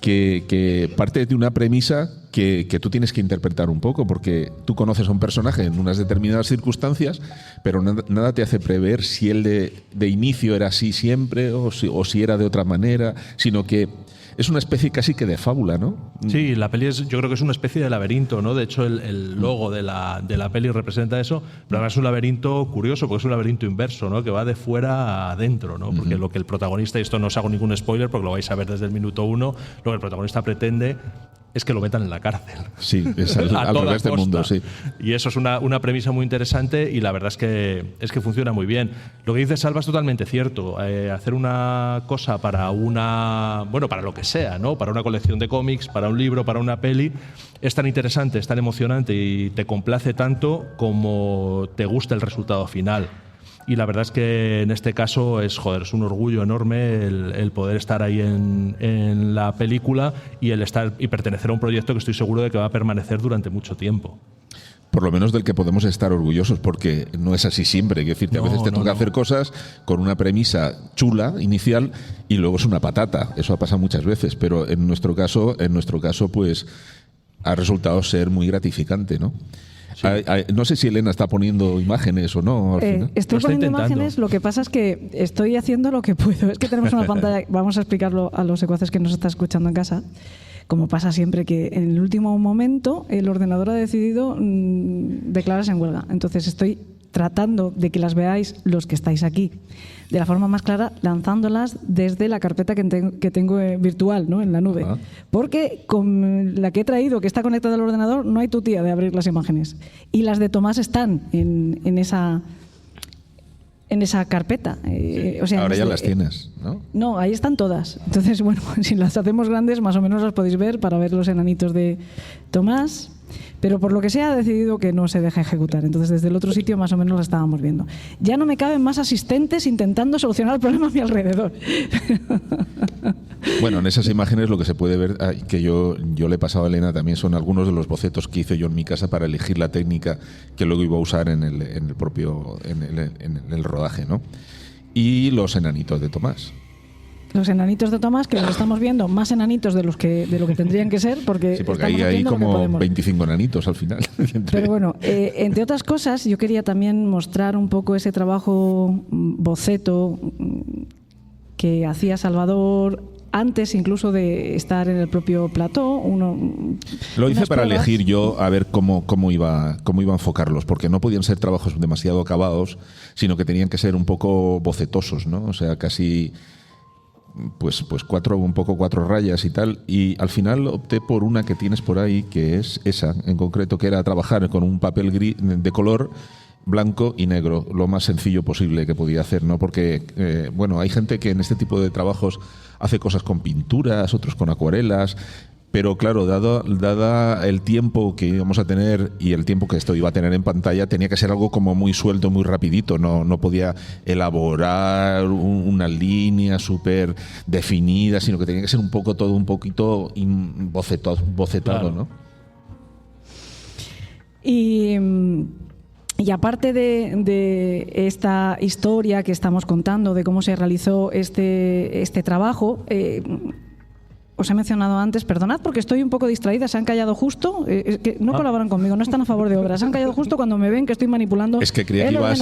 B: Que parte de una premisa que tú tienes que interpretar un poco, porque tú conoces a un personaje en unas determinadas circunstancias, pero nada te hace prever si él de inicio era así siempre o si era de otra manera, sino que es una especie casi que de fábula, ¿no?
H: Sí, la peli yo creo que es una especie de laberinto, ¿no? De hecho, el logo de la peli representa eso, pero además es un laberinto curioso, porque es un laberinto inverso, ¿no? Que va de fuera a adentro, ¿no? Porque lo que el protagonista, y esto no os hago ningún spoiler porque lo vais a ver desde el minuto 1, lo que el protagonista pretende es que lo metan en la cárcel.
B: Sí, es al revés del mundo, sí.
H: Y eso es una premisa muy interesante y la verdad es que funciona muy bien. Lo que dice Salva es totalmente cierto. Hacer una cosa para para lo que sea, ¿no? Para una colección de cómics, para un libro, para una peli, es tan interesante, es tan emocionante y te complace tanto como te gusta el resultado final. Y la verdad es que en este caso es un orgullo enorme el poder estar ahí en la película y pertenecer a un proyecto que estoy seguro de que va a permanecer durante mucho tiempo.
B: Por lo menos del que podemos estar orgullosos, porque no es así siempre. Quiero decirte, a veces te toca hacer cosas con una premisa chula, inicial, y luego es una patata. Eso ha pasado muchas veces, pero en nuestro caso, pues ha resultado ser muy gratificante, ¿no? Sí. No sé si Elena está poniendo imágenes o no. Al final.
E: Estoy poniendo imágenes, lo que pasa es que estoy haciendo lo que puedo. Es que tenemos una pantalla, vamos a explicarlo a los secuaces que nos están escuchando en casa. Como pasa siempre, que en el último momento el ordenador ha decidido declararse en huelga. Entonces estoy tratando de que las veáis los que estáis aquí de la forma más clara, lanzándolas desde la carpeta que tengo virtual, ¿no? En la nube. Porque con la que he traído, que está conectada al ordenador, no hay tutía de abrir las imágenes. Y las de Tomás están en esa carpeta. O sea,
B: ahora ya las tienes, ¿no?
E: No, ahí están todas. Entonces, bueno, si las hacemos grandes, más o menos las podéis ver para ver los enanitos de Tomás. Pero por lo que sea ha decidido que no se deja ejecutar. Entonces, desde el otro sitio más o menos lo estábamos viendo. Ya no me caben más asistentes intentando solucionar el problema a mi alrededor.
B: Bueno, en esas imágenes lo que se puede ver, que yo le he pasado a Elena también, son algunos de los bocetos que hice yo en mi casa para elegir la técnica que luego iba a usar en el rodaje, ¿no? Y los enanitos de Tomás.
E: Los enanitos de Tomás, que los estamos viendo más enanitos de lo que tendrían que ser, porque
B: sí, porque ahí hay como 25 enanitos al final.
E: Pero bueno, entre otras cosas, yo quería también mostrar un poco ese trabajo boceto que hacía Salvador antes incluso de estar en el propio plató.
B: Lo hice para elegir yo a ver cómo iba a enfocarlos, porque no podían ser trabajos demasiado acabados, sino que tenían que ser un poco bocetosos, ¿no? O sea, casi pues cuatro rayas y tal, y al final opté por una que tienes por ahí, que es esa en concreto, que era trabajar con un papel gris de color blanco y negro, lo más sencillo posible que podía hacer, ¿no? Porque bueno, hay gente que en este tipo de trabajos hace cosas con pinturas, otros con acuarelas, pero claro, dada el tiempo que íbamos a tener y el tiempo que esto iba a tener en pantalla, tenía que ser algo como muy suelto, muy rapidito. No podía elaborar una línea súper definida, sino que tenía que ser un poquito bocetado, ¿no? Y
E: aparte de esta historia que estamos contando, de cómo se realizó este trabajo, os he mencionado antes, perdonad porque estoy un poco distraída, se han callado justo, que no colaboran conmigo, no están a favor de obras, se han callado justo cuando me ven que estoy manipulando.
B: Es que creía que ibas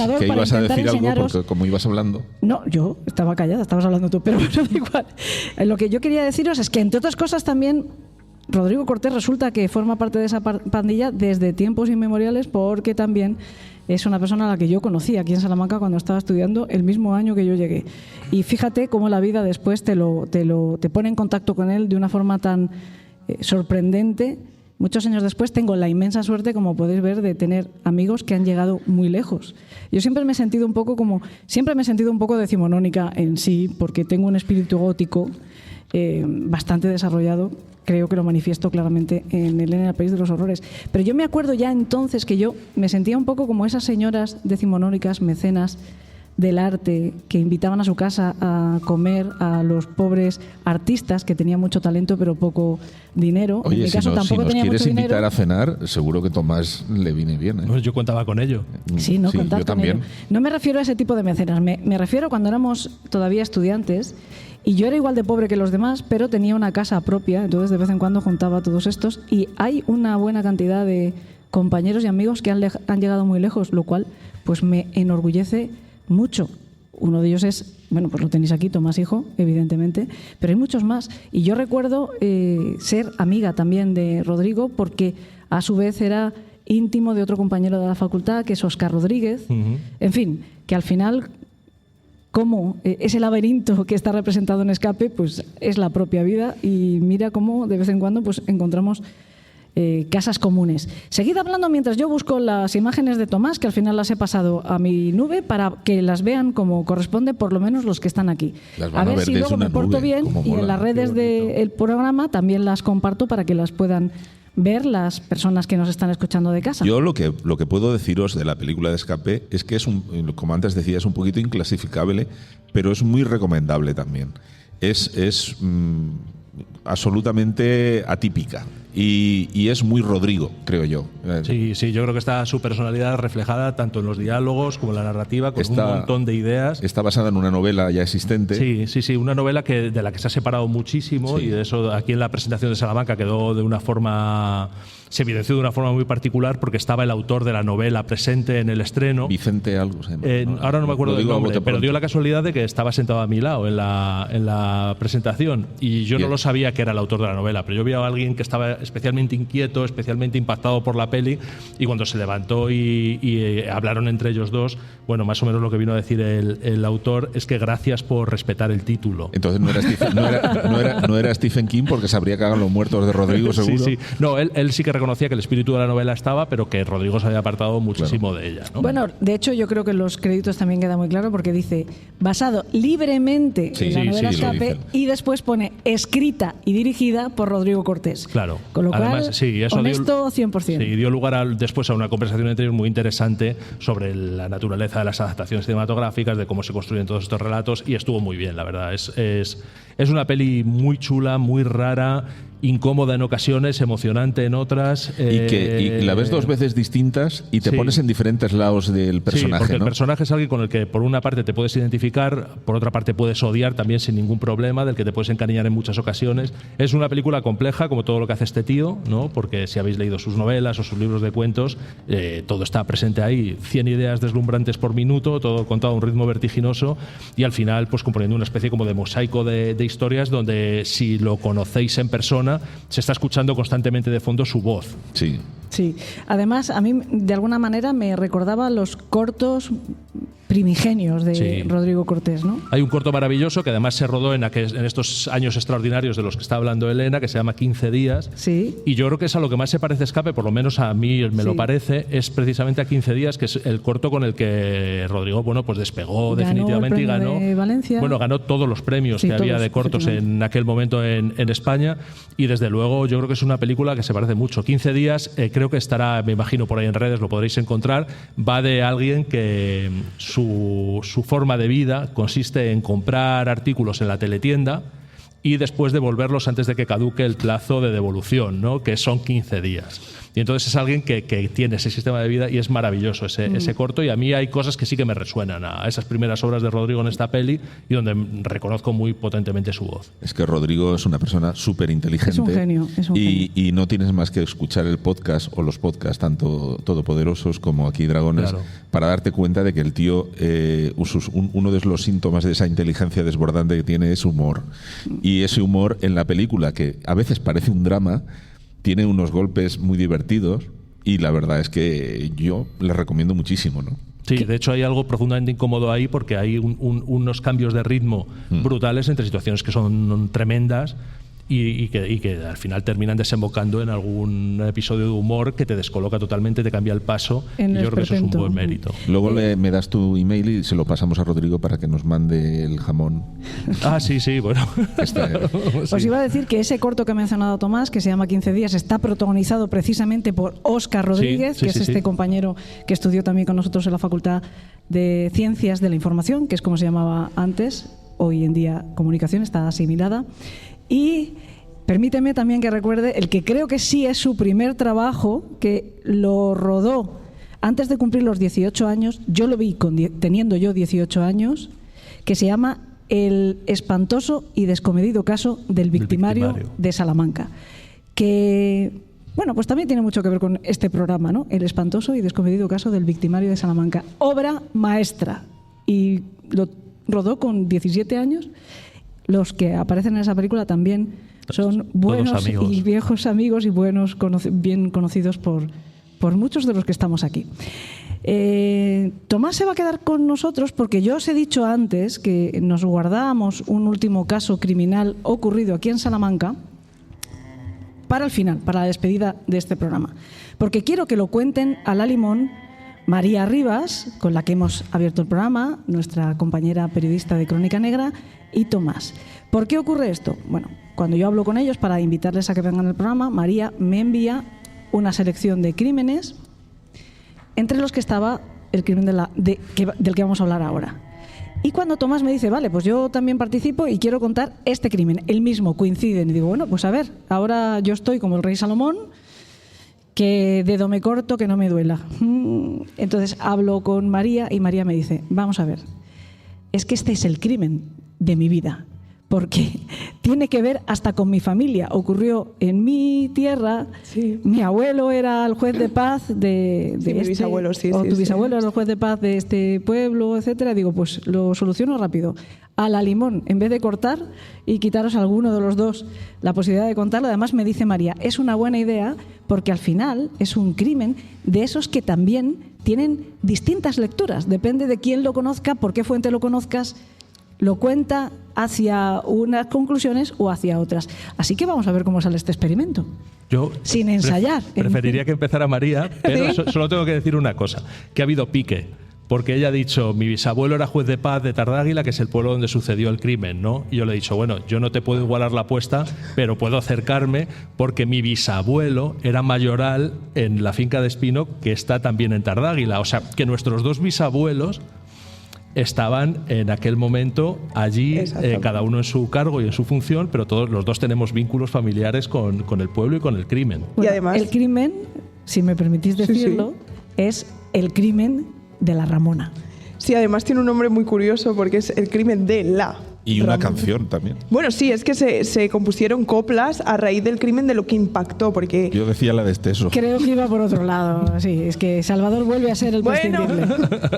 B: a decir algo, porque como ibas hablando.
E: No, yo estaba callada, estabas hablando tú, pero bueno, da igual. Lo que yo quería deciros es que, entre otras cosas, también Rodrigo Cortés resulta que forma parte de esa pandilla desde tiempos inmemoriales, porque también es una persona a la que yo conocí aquí en Salamanca cuando estaba estudiando el mismo año que yo llegué. Y fíjate cómo la vida después te pone en contacto con él de una forma tan sorprendente, muchos años después, tengo la inmensa suerte, como podéis ver, de tener amigos que han llegado muy lejos. Yo siempre me he sentido un poco decimonónica en sí, porque tengo un espíritu gótico bastante desarrollado. Creo que lo manifiesto claramente en Elena, el país de los horrores. Pero yo me acuerdo ya entonces que yo me sentía un poco como esas señoras decimonónicas, mecenas del arte, que invitaban a su casa a comer a los pobres artistas que tenían mucho talento pero poco dinero.
B: Oye,
E: en mi caso tampoco tenía mucho dinero.
B: Si nos quieres invitar a cenar, seguro que Tomás le viene bien, ¿eh?
H: Pues yo contaba con ello.
E: Sí, no, contad
B: yo
E: con
B: también.
E: ello. No me refiero a ese tipo de mecenas, me refiero a cuando éramos todavía estudiantes y yo era igual de pobre que los demás, pero tenía una casa propia, entonces de vez en cuando juntaba a todos estos y hay una buena cantidad de compañeros y amigos que han llegado muy lejos, lo cual pues me enorgullece mucho. Uno de ellos es, bueno, pues lo tenéis aquí, Tomás Hijo, evidentemente, pero hay muchos más. Y yo recuerdo ser amiga también de Rodrigo porque a su vez era íntimo de otro compañero de la facultad, que es Óscar Rodríguez. En fin, que al final, como ese laberinto que está representado en Escape, pues es la propia vida y mira cómo de vez en cuando pues encontramos casas comunes. Seguid hablando mientras yo busco las imágenes de Tomás, que al final las he pasado a mi nube para que las vean como corresponde, por lo menos los que están aquí.
B: A ver
E: si luego me porto bien y en las redes del programa también las comparto para que las puedan ver las personas que nos están escuchando de casa.
B: Yo lo que puedo deciros de la película de Escape es que es, como antes decía, es un poquito inclasificable, pero es muy recomendable también. Es absolutamente atípica y es muy Rodrigo, creo yo.
H: Sí, yo creo que está su personalidad reflejada tanto en los diálogos como en la narrativa, con un montón de ideas.
B: Está basada en una novela ya existente.
H: Sí, una novela de la que se ha separado muchísimo y de eso aquí en la presentación de Salamanca quedó se evidenció de una forma muy particular porque estaba el autor de la novela presente en el estreno.
B: Vicente algo.
H: Ahora no me acuerdo del nombre, pero dio la casualidad de que estaba sentado a mi lado en la presentación y yo no lo sabía que era el autor de la novela, pero yo vi a alguien que estaba especialmente inquieto, especialmente impactado por la peli y cuando se levantó y hablaron entre ellos dos, bueno, más o menos lo que vino a decir el autor es que gracias por respetar el título.
B: Entonces no era Stephen King porque sabría que hagan los muertos de Rodrigo, seguro.
H: Sí. No, él sí que reconocía que el espíritu de la novela estaba, pero que Rodrigo se había apartado muchísimo de ella, ¿no?
E: Bueno, de hecho yo creo que en los créditos también queda muy claro porque dice basado libremente en la novela Escape y después pone escrita y dirigida por Rodrigo Cortés.
H: Claro.
E: Con lo
H: además,
E: cual,
H: eso
E: honesto 100%.
H: Sí, dio lugar después a una conversación entre ellos muy interesante sobre la naturaleza de las adaptaciones cinematográficas, de cómo se construyen todos estos relatos y estuvo muy bien, la verdad. Es una peli muy chula, muy rara, incómoda en ocasiones, emocionante en otras.
B: Y la ves dos veces distintas y te pones en diferentes lados del personaje.
H: Sí, porque
B: ¿no?
H: el personaje es alguien con el que por una parte te puedes identificar, por otra parte puedes odiar también sin ningún problema, del que te puedes encariñar en muchas ocasiones. Es una película compleja, como todo lo que hace este tío, ¿no? Porque si habéis leído sus novelas o sus libros de cuentos, todo está presente ahí. 100 ideas deslumbrantes por minuto, todo contado a un ritmo vertiginoso y al final pues componiendo una especie como de mosaico de historias donde si lo conocéis en persona se está escuchando constantemente de fondo su voz.
E: Sí, además a mí de alguna manera me recordaba los cortos primigenios de Rodrigo Cortés, ¿no?
H: Hay un corto maravilloso que además se rodó en estos años extraordinarios de los que está hablando Elena, que se llama 15 días.
E: Sí.
H: Y yo creo que es a lo que más se parece Escape, por lo menos a mí me lo parece, es precisamente a 15 días, que es el corto con el que Rodrigo, bueno, pues despegó definitivamente y ganó.
E: De Valencia.
H: Bueno, ganó todos los premios que había de cortos en aquel momento en España y desde luego yo creo que es una película que se parece mucho. 15 días, creo que estará, me imagino por ahí en redes, lo podréis encontrar, va de alguien que su forma de vida consiste en comprar artículos en la teletienda y después devolverlos antes de que caduque el plazo de devolución, ¿no? Que son 15 días. Y entonces es alguien que tiene ese sistema de vida y es maravilloso ese corto y a mí hay cosas que sí que me resuenan a esas primeras obras de Rodrigo en esta peli y donde reconozco muy potentemente su voz.
B: Es que Rodrigo es una persona súper inteligente.
E: Es un genio.
B: Y no tienes más que escuchar el podcast o los podcasts tanto todopoderosos como Aquí Dragones para darte cuenta de que el tío, uno de los síntomas de esa inteligencia desbordante que tiene es humor. Y ese humor en la película, que a veces parece un drama, tiene unos golpes muy divertidos y la verdad es que yo les recomiendo muchísimo, ¿no?
H: Sí, de hecho hay algo profundamente incómodo ahí porque hay unos cambios de ritmo brutales entre situaciones que son tremendas y que al final terminan desembocando en algún episodio de humor que te descoloca totalmente, te cambia el paso, y yo creo que eso es un buen mérito.
B: Luego me das tu email y se lo pasamos a Rodrigo para que nos mande el jamón.
H: Sí, bueno.
E: Os iba a decir que ese corto que ha mencionado Tomás, que se llama 15 días, está protagonizado precisamente por Óscar Rodríguez, que es este compañero que estudió también con nosotros en la Facultad de Ciencias de la Información, que es como se llamaba antes, hoy en día Comunicación, está asimilada. Y permíteme también que recuerde el que creo que sí es su primer trabajo, que lo rodó antes de cumplir los 18 años, yo lo vi teniendo yo 18 años, que se llama El espantoso y descomedido caso del victimario de Salamanca, que, bueno, pues también tiene mucho que ver con este programa, ¿no? El espantoso y descomedido caso del victimario de Salamanca. Obra maestra. Y lo rodó con 17 años. Los que aparecen en esa película también son buenos y viejos amigos y bien conocidos por muchos de los que estamos aquí. Tomás se va a quedar con nosotros porque yo os he dicho antes que nos guardábamos un último caso criminal ocurrido aquí en Salamanca para el final, para la despedida de este programa. Porque quiero que lo cuenten a la limón María Rivas, con la que hemos abierto el programa, nuestra compañera periodista de Crónica Negra, y Tomás. ¿Por qué ocurre esto? Bueno, cuando yo hablo con ellos para invitarles a que vengan al programa, María me envía una selección de crímenes, entre los que estaba el crimen del que vamos a hablar ahora. Y cuando Tomás me dice, vale, pues yo también participo y quiero contar este crimen, el mismo, coinciden. Y digo, bueno, pues a ver, ahora yo estoy como el rey Salomón, que dedo me corto, que no me duela. Entonces hablo con María y María me dice, vamos a ver, es que este es el crimen de mi vida, porque tiene que ver hasta con mi familia. Ocurrió en mi tierra, mi abuelo era el juez de paz de
F: mi bisabuelo,
E: tu bisabuelo era el juez de paz de este pueblo, etcétera. Digo, pues lo soluciono rápido. A la limón, en vez de cortar y quitaros a alguno de los dos la posibilidad de contarlo. Además me dice María, es una buena idea porque al final es un crimen de esos que también tienen distintas lecturas. Depende de quién lo conozca, por qué fuente lo conozcas, lo cuenta hacia unas conclusiones o hacia otras. Así que vamos a ver cómo sale este experimento.
H: Yo
E: sin ensayar.
H: Preferiría que empezara María, pero
E: ¿Sí?
H: Solo tengo que decir una cosa, que ha habido pique. Porque ella ha dicho, mi bisabuelo era juez de paz de Tardáguila, que es el pueblo donde sucedió el crimen, ¿no? Y yo le he dicho, bueno, yo no te puedo igualar la apuesta, pero puedo acercarme porque mi bisabuelo era mayoral en la finca de Espino, que está también en Tardáguila. O sea, que nuestros dos bisabuelos estaban en aquel momento allí, cada uno en su cargo y en su función, pero todos los dos tenemos vínculos familiares con el pueblo y con el crimen.
E: Bueno, y además, el crimen, si me permitís decirlo, es el crimen de la Ramona.
F: Sí, además tiene un nombre muy curioso porque es el crimen de la
B: Y una
F: Ramona.
B: canción también.
F: Bueno, sí, es que se compusieron coplas a raíz del crimen de lo que impactó, porque...
B: Yo decía la de Esteso.
E: Creo que iba por otro lado. Sí, es que Salvador vuelve a ser el prescindible.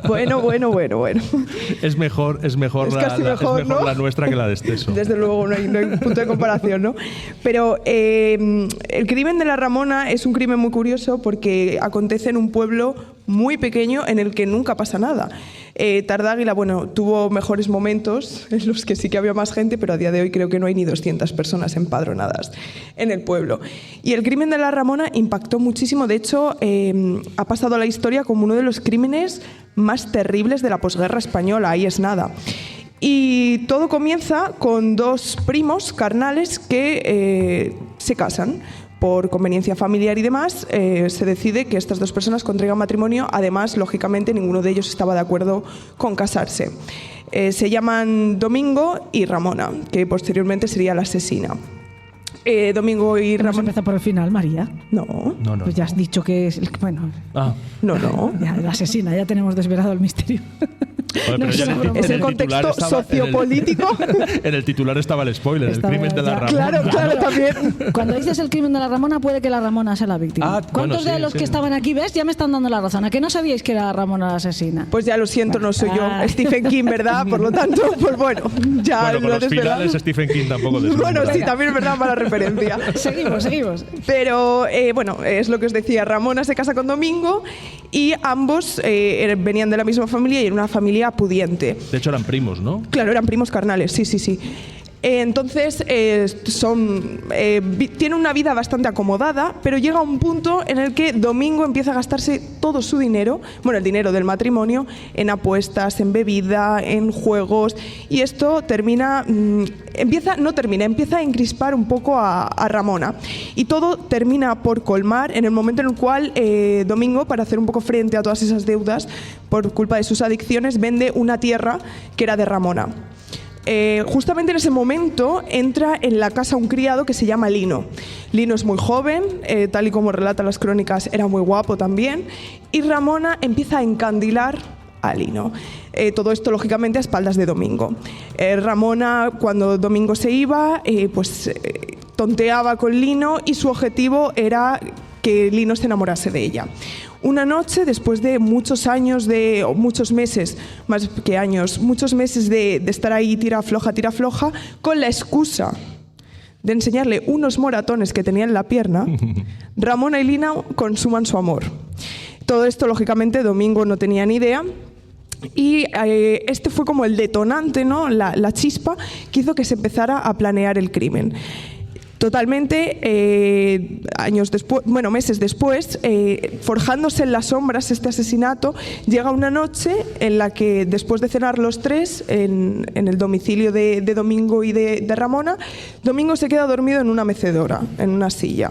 F: Bueno.
H: Es mejor,
F: es
H: mejor
F: ¿no?
H: la nuestra que la de Esteso.
F: Desde luego, no hay punto de comparación, ¿no? Pero el crimen de la Ramona es un crimen muy curioso porque acontece en un pueblo muy pequeño en el que nunca pasa nada. Tardáguila, bueno, tuvo mejores momentos en los que sí que había más gente, pero a día de hoy creo que no hay ni 200 personas empadronadas en el pueblo. Y el crimen de la Ramona impactó muchísimo. De hecho, ha pasado a la historia como uno de los crímenes más terribles de la posguerra española. Ahí es nada. Y todo comienza con dos primos carnales que se casan. Por conveniencia familiar y demás, se decide que estas dos personas contraigan matrimonio. Además, lógicamente, ninguno de ellos estaba de acuerdo con casarse. Se llaman Domingo y Ramona, que posteriormente sería la asesina. Domingo y Ramona...
E: ¿Vamos a empezar por el final, María?
F: No.
E: Pues ya has dicho que es... Bueno,
F: No.
E: Ya, la asesina, ya tenemos desvelado el misterio.
H: Bueno,
F: es el contexto sociopolítico.
H: En el titular estaba el spoiler, el crimen de la Ramona.
F: Claro, también.
E: Cuando dices el crimen de la Ramona, puede que la Ramona sea la víctima. ¿Cuántos de los que estaban aquí, ves, ya me están dando la razón? ¿A qué no sabíais que era Ramona la asesina?
F: Pues ya lo siento, no soy yo. Stephen King, ¿verdad? Por lo tanto, pues bueno, ya
H: con los finales Stephen King tampoco deslumbra.
F: Bueno, sí, también es verdad, mala referencia.
E: Seguimos.
F: Pero, bueno, es lo que os decía. Ramona se casa con Domingo y ambos venían de la misma familia y era una familia pudiente.
H: De hecho, eran primos, ¿no?
F: Claro, eran primos carnales, sí. Entonces tiene una vida bastante acomodada, pero llega un punto en el que Domingo empieza a gastarse todo su dinero, bueno, el dinero del matrimonio, en apuestas, en bebida, en juegos, y esto empieza a encrispar un poco a Ramona. Y todo termina por colmar en el momento en el cual Domingo, para hacer un poco frente a todas esas deudas por culpa de sus adicciones, vende una tierra que era de Ramona. Justamente en ese momento entra en la casa un criado que se llama Lino. Lino es muy joven, tal y como relatan las crónicas, era muy guapo también, y Ramona empieza a encandilar a Lino. Todo esto, lógicamente, a espaldas de Domingo. Ramona, cuando Domingo se iba, tonteaba con Lino, y su objetivo era que Lino se enamorase de ella. Una noche, después de muchos meses de estar ahí tira afloja, con la excusa de enseñarle unos moratones que tenía en la pierna, Ramona y Lino consuman su amor. Todo esto, lógicamente, Domingo no tenía ni idea. Y este fue como el detonante, ¿no? La chispa que hizo que se empezara a planear el crimen. Totalmente, meses después, forjándose en las sombras este asesinato, llega una noche en la que, después de cenar los tres en el domicilio de Domingo y de Ramona, Domingo se queda dormido en una mecedora, en una silla.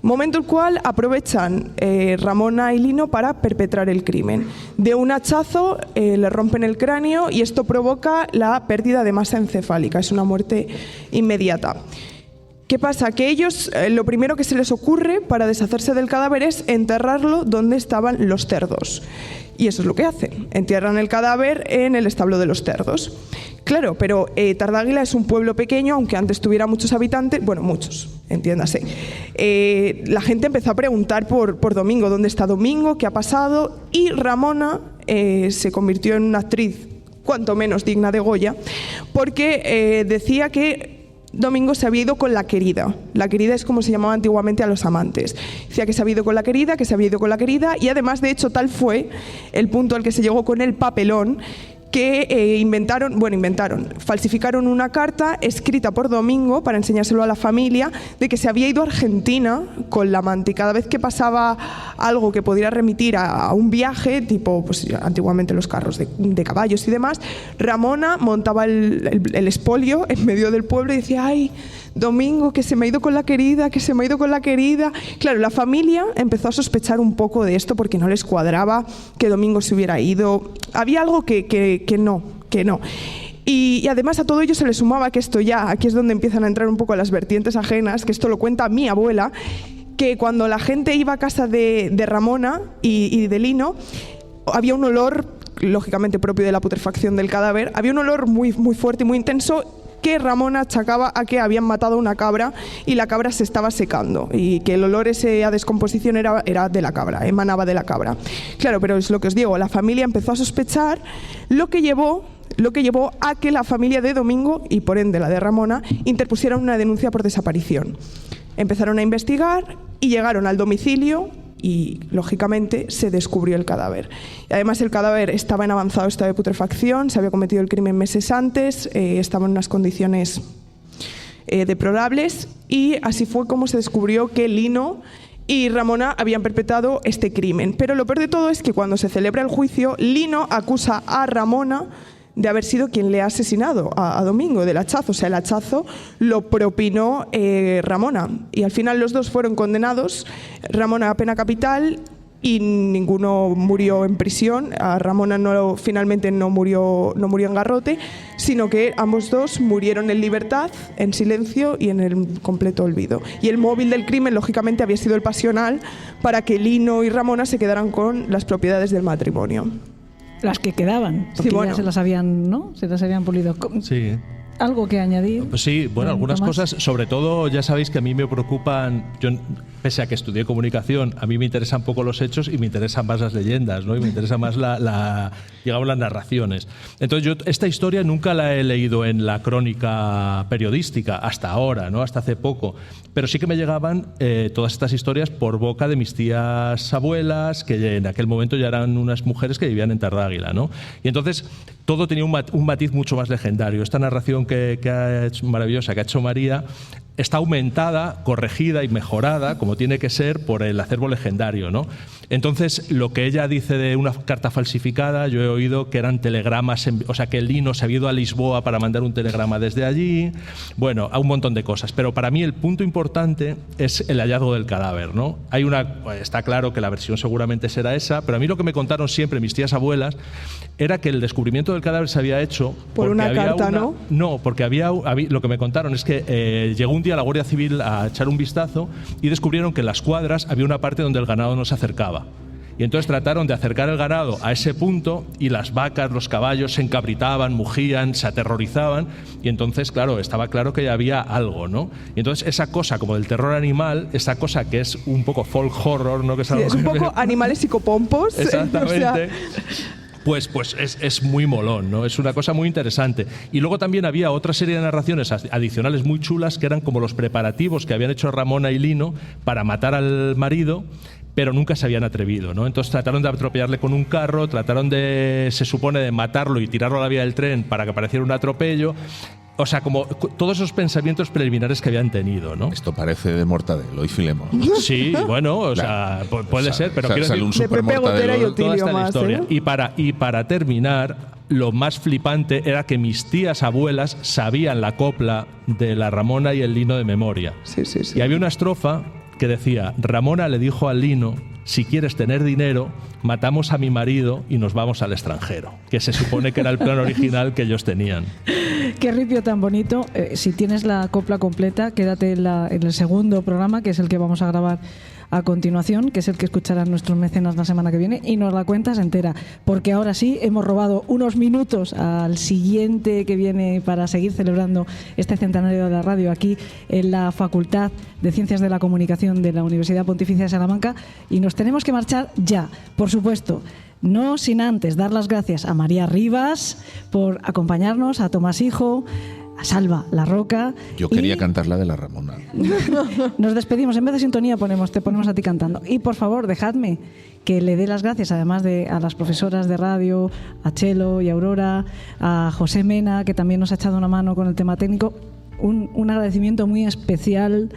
F: Momento el cual aprovechan Ramona y Lino para perpetrar el crimen. De un hachazo le rompen el cráneo y esto provoca la pérdida de masa encefálica, es una muerte inmediata. ¿Qué pasa? Que ellos, lo primero que se les ocurre para deshacerse del cadáver es enterrarlo donde estaban los cerdos. Y eso es lo que hacen, entierran el cadáver en el establo de los cerdos. Claro, pero Tardáguila es un pueblo pequeño, aunque antes tuviera muchos habitantes, bueno, muchos, entiéndase. La gente empezó a preguntar por Domingo, ¿dónde está Domingo? ¿Qué ha pasado? Y Ramona se convirtió en una actriz cuanto menos digna de Goya, porque decía que Domingo se había ido con la querida. La querida es como se llamaba antiguamente a los amantes. Decía que se había ido con la querida, y además, de hecho, tal fue el punto al que se llegó con el papelón, que falsificaron una carta escrita por Domingo para enseñárselo a la familia de que se había ido a Argentina con la amante, y cada vez que pasaba algo que pudiera remitir a un viaje, tipo pues antiguamente los carros de caballos y demás, Ramona montaba el expolio en medio del pueblo y decía: ¡ay, Domingo, que se me ha ido con la querida, que se me ha ido con la querida! Claro, la familia empezó a sospechar un poco de esto porque no les cuadraba que Domingo se hubiera ido. Había algo que no. Y además a todo ello se le sumaba que aquí es donde empiezan a entrar un poco las vertientes ajenas, que esto lo cuenta mi abuela, que cuando la gente iba a casa de Ramona y de Lino, había un olor, lógicamente propio de la putrefacción del cadáver, había un olor muy, muy fuerte y muy intenso, que Ramona achacaba a que habían matado una cabra y la cabra se estaba secando, y que el olor ese a descomposición era de la cabra, emanaba de la cabra. Claro, pero es lo que os digo, la familia empezó a sospechar, lo que llevó a que la familia de Domingo, y por ende la de Ramona, interpusieran una denuncia por desaparición. Empezaron a investigar y llegaron al domicilio y, lógicamente, se descubrió el cadáver. Y además, el cadáver estaba en avanzado estado de putrefacción, se había cometido el crimen meses antes, estaba en unas condiciones deplorables, y así fue como se descubrió que Lino y Ramona habían perpetrado este crimen. Pero lo peor de todo es que cuando se celebra el juicio, Lino acusa a Ramona de haber sido quien le ha asesinado a Domingo, del hachazo. O sea, el hachazo lo propinó Ramona. Y al final los dos fueron condenados, Ramona a pena capital y ninguno murió en prisión. A Ramona finalmente no murió en garrote, sino que ambos dos murieron en libertad, en silencio y en el completo olvido. Y el móvil del crimen, lógicamente, había sido el pasional para que Lino y Ramona se quedaran con las propiedades del matrimonio.
E: Las que quedaban, porque
F: sí, bueno,
E: ya se las habían pulido.
H: Sí.
E: ¿Algo que añadir?
H: Pues sí, bueno, algunas
E: Tomás.
H: cosas, sobre todo, ya sabéis que a mí me preocupan. Yo pese a que estudié comunicación, a mí me interesan poco los hechos y me interesan más las leyendas, ¿no? Y me interesan más digamos, las narraciones. Entonces yo esta historia nunca la he leído en la crónica periodística hasta ahora, ¿no? Hasta hace poco, pero sí que me llegaban todas estas historias por boca de mis tías abuelas, que en aquel momento ya eran unas mujeres que vivían en Tardáguila, ¿no? Y entonces todo tenía un matiz mucho más legendario. Esta narración maravillosa que ha hecho María está aumentada, corregida y mejorada, como tiene que ser, por el acervo legendario, ¿no? Entonces, lo que ella dice de una carta falsificada, yo he oído que eran telegramas, o sea, que el Lino se había ido a Lisboa para mandar un telegrama desde allí, bueno, a un montón de cosas. Pero para mí el punto importante es el hallazgo del cadáver, ¿no? Está claro que la versión seguramente será esa, pero a mí lo que me contaron siempre mis tías abuelas era que el descubrimiento del cadáver se había hecho
F: por una carta, ¿no?
H: No, porque lo que me contaron es que llegó un día la Guardia Civil a echar un vistazo y descubrieron que en las cuadras había una parte donde el ganado no se acercaba. Y entonces trataron de acercar el ganado a ese punto y las vacas, los caballos se encabritaban, mugían, se aterrorizaban y entonces, claro, estaba claro que ya había algo, ¿no? Y entonces esa cosa como del terror animal, esa cosa que es un poco folk horror, ¿no? Que es, algo
F: es un poco animales psicopompos.
H: Exactamente.
F: O sea...
H: Pues es muy molón, ¿no? Es una cosa muy interesante. Y luego también había otra serie de narraciones adicionales muy chulas que eran como los preparativos que habían hecho Ramona y Lino para matar al marido, pero nunca se habían atrevido, ¿no? Entonces trataron de atropellarle con un carro, trataron se supone, de matarlo y tirarlo a la vía del tren para que pareciera un atropello. O sea, como todos esos pensamientos preliminares que habían tenido, ¿no?
B: Esto parece de Mortadelo y Filemón.
H: Sí, bueno, o sea, puede ser, pero quiero
B: decir, un super Mortadelo,
H: toda esta historia. Y para terminar, lo más flipante era que mis tías abuelas sabían la copla de la Ramona y el Lino de memoria.
F: Sí.
H: Y había una estrofa que decía: Ramona le dijo al Lino, si quieres tener dinero, matamos a mi marido y nos vamos al extranjero, que se supone que era el plan original que ellos tenían.
E: Qué ripio tan bonito. Si tienes la copla completa, quédate en el segundo programa, que es el que vamos a grabar a continuación, que es el que escucharán nuestros mecenas la semana que viene, y nos la cuentas entera, porque ahora sí hemos robado unos minutos al siguiente que viene para seguir celebrando este centenario de la radio aquí en la Facultad de Ciencias de la Comunicación de la Universidad Pontificia de Salamanca, y nos tenemos que marchar ya, por supuesto. No sin antes dar las gracias a María Rivas por acompañarnos, a Tomás Hijo, a Salva La Roca.
B: Yo quería cantar la de la Ramona.
E: Nos despedimos, en vez de sintonía te ponemos a ti cantando. Y por favor, dejadme que le dé las gracias, además a las profesoras de radio, a Chelo y Aurora, a José Mena, que también nos ha echado una mano con el tema técnico. Un agradecimiento muy especial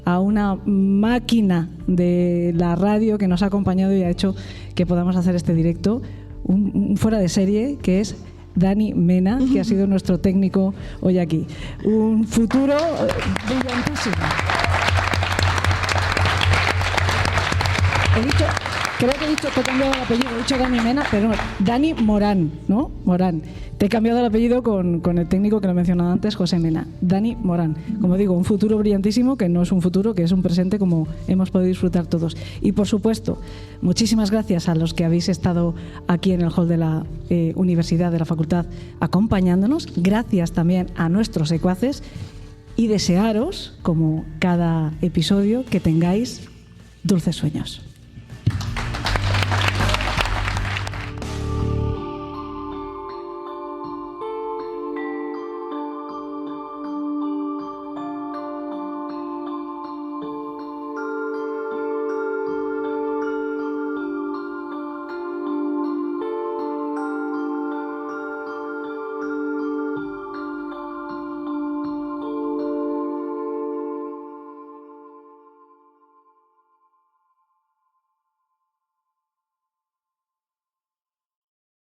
E: a una máquina de la radio que nos ha acompañado y ha hecho que podamos hacer este directo, un fuera de serie, que es Dani Mena, que ha sido nuestro técnico hoy aquí. Un futuro brillantísimo. Creo que te he cambiado el apellido, he dicho Dani Mena, pero no, Dani Morán, ¿no? Morán. Te he cambiado el apellido con el técnico que lo he mencionado antes, José Mena. Dani Morán. Como digo, un futuro brillantísimo, que no es un futuro, que es un presente, como hemos podido disfrutar todos. Y por supuesto, muchísimas gracias a los que habéis estado aquí en el hall de la Universidad, de la Facultad, acompañándonos. Gracias también a nuestros secuaces y desearos, como cada episodio, que tengáis dulces sueños.